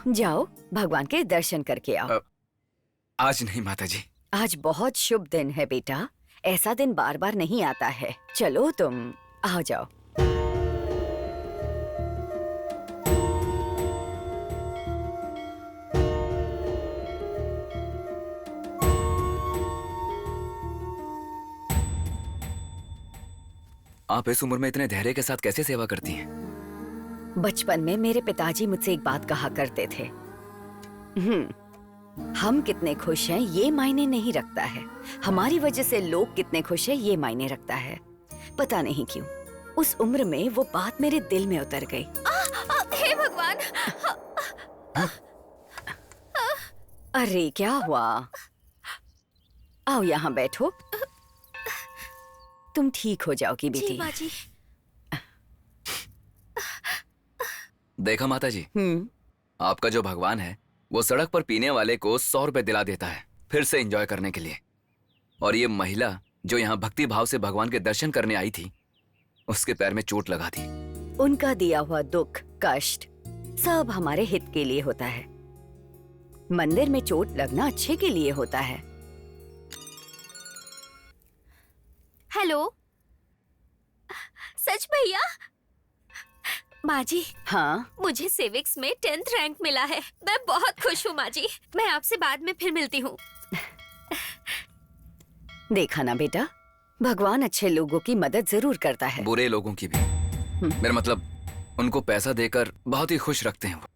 जाओ, भगवान के दर्शन करके आओ। आज नहीं माता जी। आज बहुत शुभ दिन है बेटा, ऐसा दिन बार बार नहीं आता है। चलो तुम आओ, जाओ। आप इस उम्र में इतने धैर्य के साथ कैसे सेवा करती हैं? बचपन में मेरे पिताजी मुझसे एक बात कहा करते थे, हम कितने खुश हैं ये मायने नहीं रखता है, हमारी वजह से लोग कितने खुश हैं ये मायने रखता है। पता नहीं क्यों उस उम्र में वो बात मेरे दिल में उतर गई। हे भगवान! अरे क्या हुआ? आओ यहाँ बैठो, तुम ठीक हो जाओगी बेटी। बाजी। देखा माता जी, आपका जो भगवान है वो सड़क पर पीने वाले को 100 रुपए दिला देता है फिर से एंजॉय करने के लिए। और ये महिला जो यहाँ भक्ति भाव से भगवान के दर्शन करने आई थी, उसके पैर में चोट लगा दी। उनका दिया हुआ दुख कष्ट सब हमारे हित के लिए होता है। मंदिर में चोट लगना अच्छे के लिए होता है। हेलो सच भैया? माँ जी, हाँ, मुझे सिविक्स में 10th रैंक मिला है। मैं बहुत खुश हूँ माँ जी। मैं आपसे बाद में फिर मिलती हूँ। देखा ना बेटा, भगवान अच्छे लोगों की मदद जरूर करता है, बुरे लोगों की भी। मेरा मतलब उनको पैसा देकर बहुत ही खुश रखते हैं वो।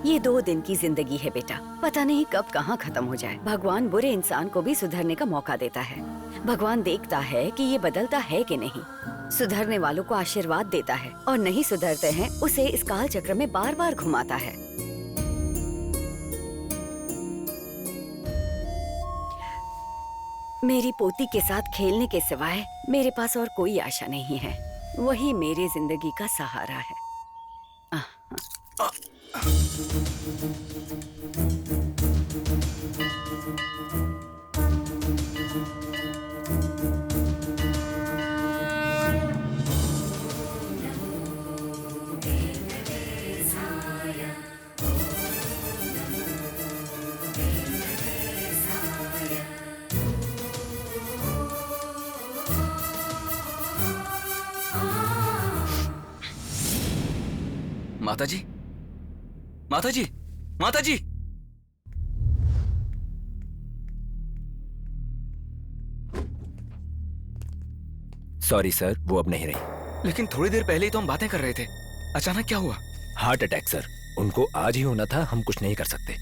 ये 2 दिन की जिंदगी है बेटा, पता नहीं कब कहाँ खत्म हो जाए। भगवान बुरे इंसान को भी सुधरने का मौका देता है। भगवान देखता है कि ये बदलता है कि नहीं। सुधरने वालों को आशीर्वाद देता है और नहीं सुधरते हैं उसे इस काल चक्र में बार बार घुमाता है। मेरी पोती के साथ खेलने के सिवाय मेरे पास और कोई आशा नहीं है। वही मेरी जिंदगी का सहारा है। माताजी, माताजी, माताजी। सॉरी सर, वो अब नहीं रही। लेकिन थोड़ी देर पहले ही तो हम बातें कर रहे थे, अचानक क्या हुआ? हार्ट अटैक सर, उनको आज ही होना था, हम कुछ नहीं कर सकते।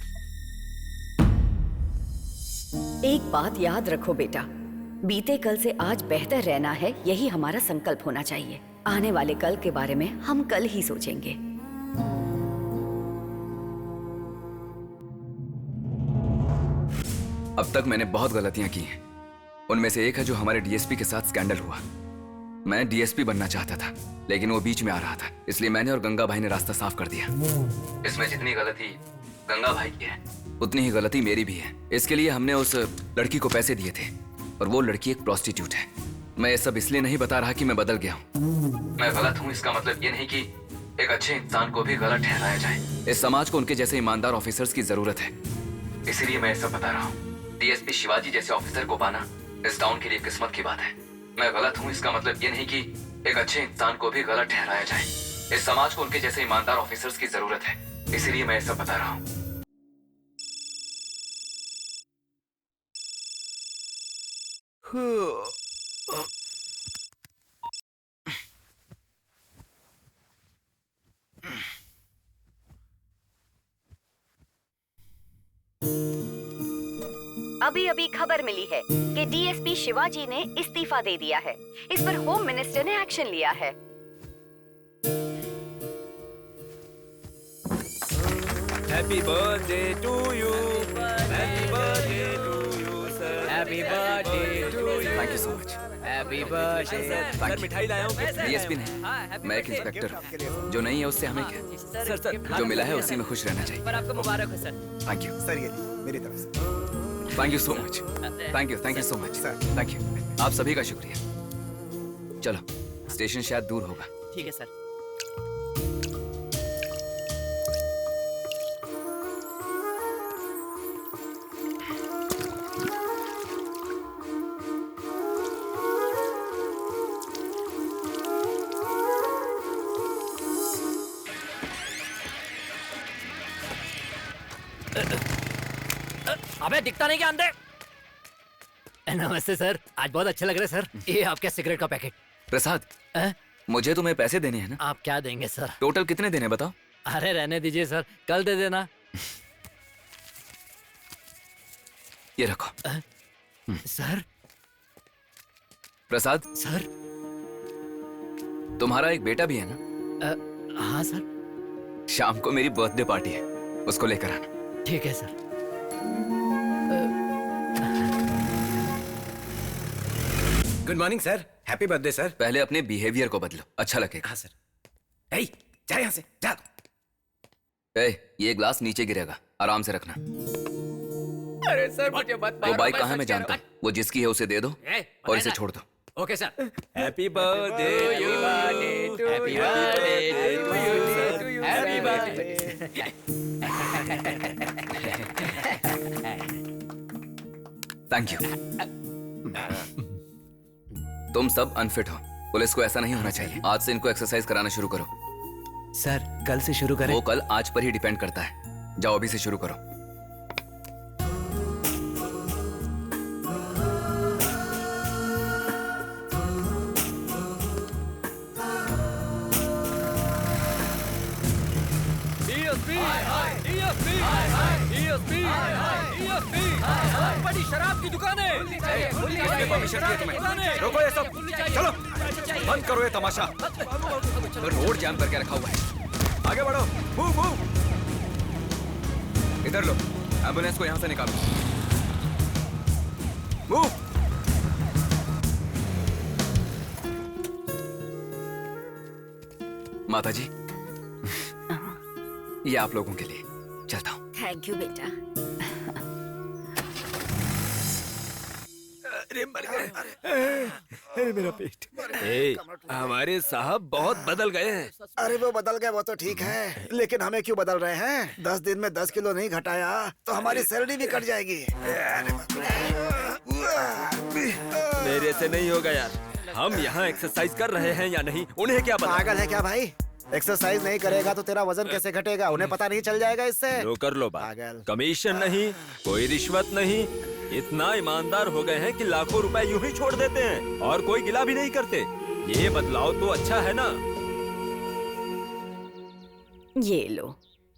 एक बात याद रखो बेटा, बीते कल से आज बेहतर रहना है, यही हमारा संकल्प होना चाहिए। आने वाले कल के बारे में हम कल ही सोचेंगे। अब तक मैंने बहुत गलतियां की हैं। उनमें से एक है जो हमारे डीएसपी के साथ स्कैंडल हुआ। मैं डीएसपी बनना चाहता था, लेकिन वो बीच में आ रहा था, इसलिए मैंने और गंगा भाई ने रास्ता साफ कर दिया। इसमें जितनी गलती गंगा भाई की है, उतनी ही गलती मेरी भी है। इसके लिए हमने उस लड़की को पैसे दिए थे, और वो लड़की एक प्रोस्टिट्यूट है। मैं ये सब इसलिए नहीं बता रहा कि मैं बदल गया हूँ। मैं गलत हूँ इसका मतलब ये नहीं कि एक अच्छे इंसान को भी गलत ठहराया जाए। इस समाज को उनके जैसे ईमानदार ऑफिसर्स की जरूरत है, इसीलिए मैं ये सब बता रहा हूँ। डीएसपी शिवाजी जैसे ऑफिसर को पाना इस टाउन के लिए किस्मत की बात है। मैं गलत हूँ इसका मतलब ये नहीं कि एक अच्छे इंसान को भी गलत ठहराया जाए। इस समाज को उनके जैसे ईमानदार ऑफिसर्स की जरूरत है, इसीलिए मैं ये सब बता रहा हूँ। अभी अभी खबर मिली है कि डीएसपी शिवाजी ने इस्तीफा दे दिया है। इस पर होम मिनिस्टर ने एक्शन लिया है। Happy birthday to you, happy birthday to you sir, happy birthday to you. Thank you so much. Happy birthday sir. मिठाई लाया हूँ। डीएसपी नहीं, मैं एक इंस्पेक्टर हूँ। जो नहीं है उससे हमें क्या? सर जो मिला है उसी में खुश रहना चाहिए। पर आपको मुबारक हो सर। थैंक यू सर, ये मेरी तरफ से thank you so much. Thank you so much sir. Thank you, आप सभी का शुक्रिया। चलो, स्टेशन शायद दूर होगा। ठीक है सर। अबे दिखता नहीं क्या अंदर? नमस्ते सर, आज बहुत अच्छे लग रहे सर। ये आपके सिगरेट का पैकेट। प्रसाद, मुझे तुम्हें पैसे देने हैं ना? आप क्या देंगे सर? टोटल कितने देने बताओ? अरे रहने दीजिए सर, कल दे देना। ये रखो। सर। प्रसाद सर, तुम्हारा एक बेटा भी है ना? हाँ सर। शाम को मेरी बर्थडे पार्टी है, उसको लेकर आना। ठीक है sir. Good morning sir, happy birthday sir. पहले अपने बिहेवियर को बदलो, अच्छा लगेगा। हाँ सर। ए, जा यहाँ से, जा। ये ग्लास नीचे गिरेगा, आराम से रखना। अरे सर मुझे मत वो बाइक कहाँ है मैं जानता हूँ, वो जिसकी है उसे दे दो और इसे छोड़ दो। Okay sir. Happy birthday to you, happy birthday to you, happy birthday. Thank you. तुम सब अनफिट हो, पुलिस को ऐसा नहीं होना चाहिए। आज से इनको एक्सरसाइज कराना शुरू करो। सर, कल से शुरू करें? वो कल आज पर ही डिपेंड करता है। जाओ अभी से शुरू करो। बड़ी शराब की दुकानें। परमिशन दिया तुम्हें? रोको ये सब, चलो बंद करो ये तमाशा। रोड जाम करके रखा हुआ है, आगे बढ़ो। मूव मूव, इधर लो, एम्बुलेंस को यहाँ से निकालो। मूव। माताजी, ये आप लोगों के लिए, चलता हूँ। थैंक यू बेटा। अरे मर गए। अरे मेरा पेट। हमारे साहब बहुत बदल गए हैं। अरे वो बदल गए वो तो ठीक है, लेकिन हमें क्यों बदल रहे हैं? 10 दिन में 10 किलो नहीं घटाया तो हमारी सैलरी भी कट जाएगी। मेरे से नहीं होगा यार। हम यहाँ एक्सरसाइज कर रहे हैं या नहीं, उन्हें क्या पता? पागल है क्या भाई? एक्सरसाइज नहीं करेगा तो तेरा वजन कैसे घटेगा? उन्हें पता नहीं चल जाएगा इससे? लो कर लो बात। कमीशन नहीं, कोई रिश्वत नहीं, इतना ईमानदार हो गए हैं कि लाखों रुपए यूं ही छोड़ देते हैं और कोई गिला भी नहीं करते। ये बदलाव तो अच्छा है ना? ये लो,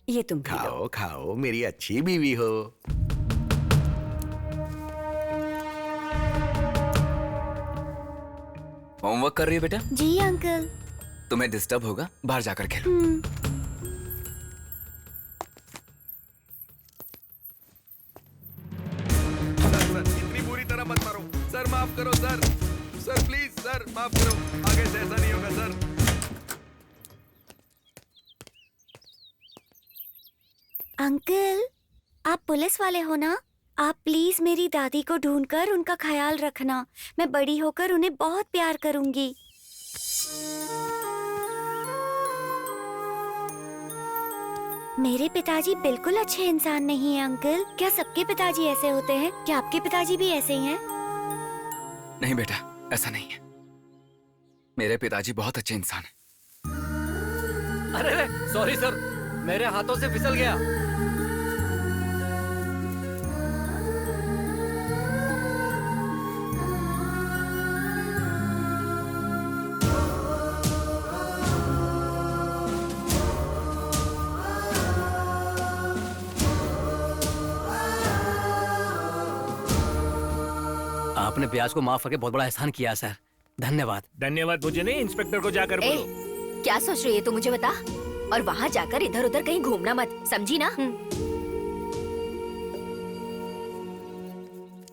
ये तुम खाओ खाओ, मेरी अच्छी बीवी हो। होमवर्क कर रही हो बेटा? जी अंकल। तुम्हें डिस्टर्ब होगा, बाहर जाकर खेलो। इतनी बुरी तरह मत मारो सर, माफ करो सर। सर प्लीज सर, माफ करो, आगे से ऐसा नहीं होगा सर। अंकल, आप पुलिस वाले हो ना? आप प्लीज मेरी दादी को ढूंढकर उनका ख्याल रखना। मैं बड़ी होकर उन्हें बहुत प्यार करूंगी। मेरे पिताजी बिल्कुल अच्छे इंसान नहीं हैं अंकल। क्या सबके पिताजी ऐसे होते हैं? क्या आपके पिताजी भी ऐसे ही हैं? नहीं बेटा, ऐसा नहीं है। मेरे पिताजी बहुत अच्छे इंसान हैं। अरे सॉरी सर, मेरे हाथों से फिसल गया। आपने ब्याज को माफ करके बहुत बड़ा एहसान किया सर, धन्यवाद। धन्यवाद मुझे नहीं, इंस्पेक्टर को जाकर बोलो। क्या सोच रही है तू, मुझे बता। और वहाँ जाकर इधर उधर कहीं घूमना मत, समझी ना?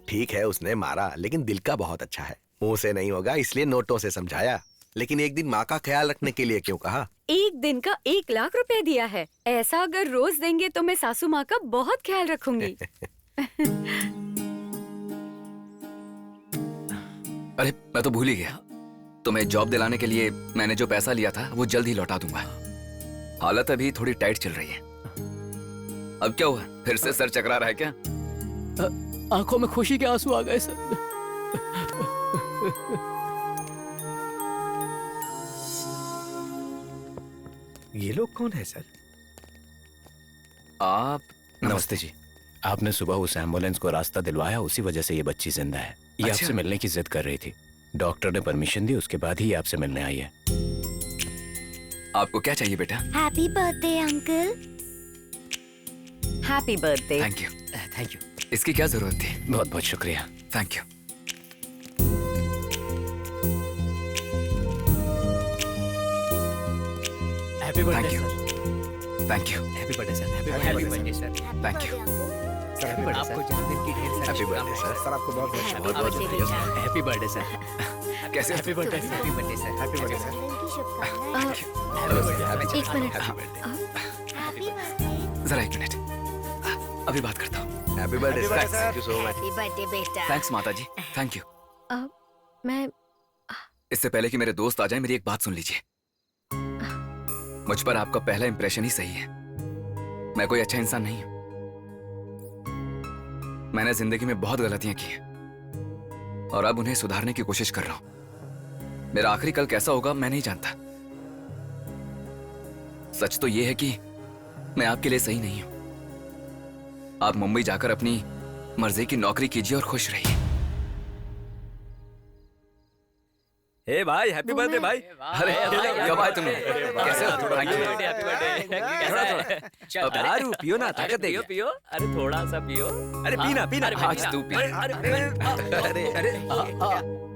ठीक है, उसने मारा, लेकिन दिल का बहुत अच्छा है। मुंह से नहीं होगा इसलिए नोटों से समझाया। लेकिन एक दिन माँ का ख्याल रखने के लिए क्यों कहा? एक दिन का 1 लाख रुपए दिया है। ऐसा अगर रोज देंगे तो मैं सासू माँ का बहुत ख्याल रखूंगी। अरे मैं तो भूल ही गया, तुम्हें जॉब दिलाने के लिए मैंने जो पैसा लिया था वो जल्द ही लौटा दूंगा। हालत अभी थोड़ी टाइट चल रही है। अब क्या हुआ, फिर से सर चकरा रहा है क्या? आंखों में खुशी के आंसू आ गए सर। ये लोग कौन है सर? आप? नमस्ते जी। आपने सुबह उस एम्बुलेंस को रास्ता दिलवाया, उसी वजह से ये बच्ची जिंदा है। ये अच्छा। आपसे मिलने की जिद कर रही थी। डॉक्टर ने परमिशन दी, उसके बाद ही ये आपसे मिलने आई है। आपको क्या चाहिए बेटा? Happy birthday uncle. Happy birthday. Thank you. Thank you. इसकी क्या जरूरत थी? बहुत बहुत शुक्रिया। Thank you. Happy birthday you. Sir. Thank you. Happy birthday sir. Happy birthday sir. Thank you. आपको जन्मदिन की ढेर सारी हैप्पी बर्थडे सर। सर आपको बहुत बहुत बहुत बहुत शुक्रिया। Happy birthday sir. कैसे? Happy birthday sir. Happy birthday sir. Happy birthday sir. एक मिनट। जरा एक मिनट, अभी बात करता हूँ। Happy birthday sir. Thank you so much. Happy birthday बेटा। थैंक्स माता जी, थैंक यू। मैं इससे पहले कि मेरे दोस्त आ जाए, मेरी एक बात सुन लीजिए। मुझ पर आपका पहला इंप्रेशन ही सही है। मैं कोई अच्छा इंसान नहीं हूं। मैंने जिंदगी में बहुत गलतियां की हैं और अब उन्हें सुधारने की कोशिश कर रहा हूं। मेरा आखिरी कल कैसा होगा मैं नहीं जानता। सच तो यह है कि मैं आपके लिए सही नहीं हूं। आप मुंबई जाकर अपनी मर्जी की नौकरी कीजिए और खुश रहिए। हे भाई, हैप्पी बर्थडे भाई। अरे कब आए तुम? कैसे हो? Thank you. अब दारू पियो ना, ताकत देगी। पियो। अरे थोड़ा सा पियो। अरे पीना पीना। आज तू पी। अरे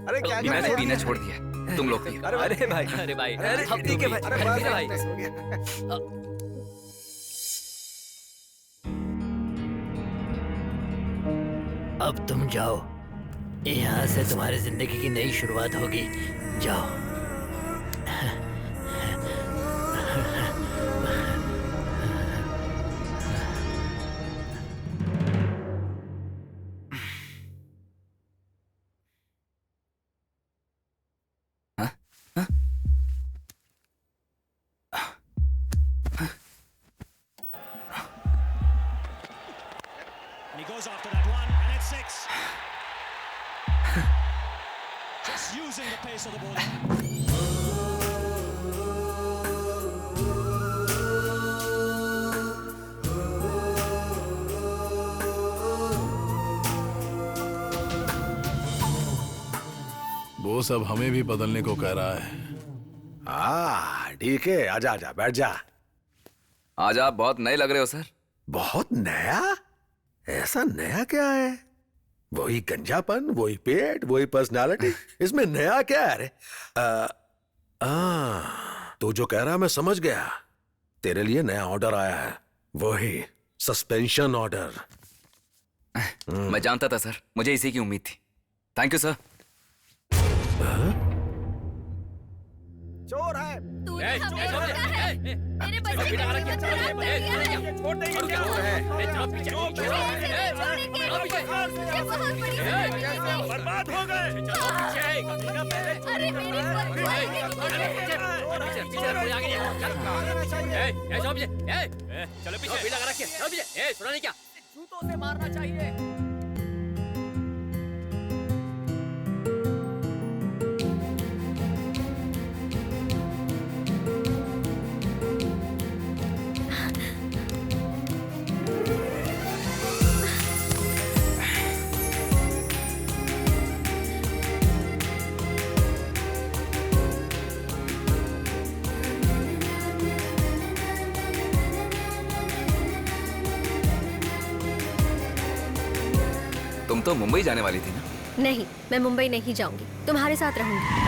अरे क्या मैंने पीना छोड़ दिया, तुम लोग पियो। अरे भाई, अरे भाई, ठीक है भाई। अरे भाई। अब तुम जाओ, यहाँ से तुम्हारी जिंदगी की नई शुरुआत होगी। जाओ। And he goes after that one, and it's 6. Just using the pace of the ball. वो सब हमें भी बदलने को कह रहा है। ठीक है, आजा आजा, बैठ जा। आज आप बहुत नए लग रहे हो सर। बहुत नया? ऐसा नया क्या है? वही गंजापन, वही पेट, वही पर्सनालिटी। इसमें नया क्या है? अरे तू जो कह रहा मैं समझ गया। तेरे लिए नया ऑर्डर आया है, वही सस्पेंशन ऑर्डर। मैं जानता था सर, मुझे इसी की उम्मीद थी। Thank you sir. चोर है। तूने हमें रोका है। मेरे बच्चे को चोर कर दिया। छोड़ देंगे क्या? ये बहुत बड़ी बर्बाद हो गए। अरे मेरी चलो पीछे लगा रखिए। चलो पीछे। सुना नहीं क्या? जूतों से मारना चाहिए। तुम तो मुंबई जाने वाली थी ना? नहीं, मैं मुंबई नहीं जाऊंगी, तुम्हारे साथ रहूंगी।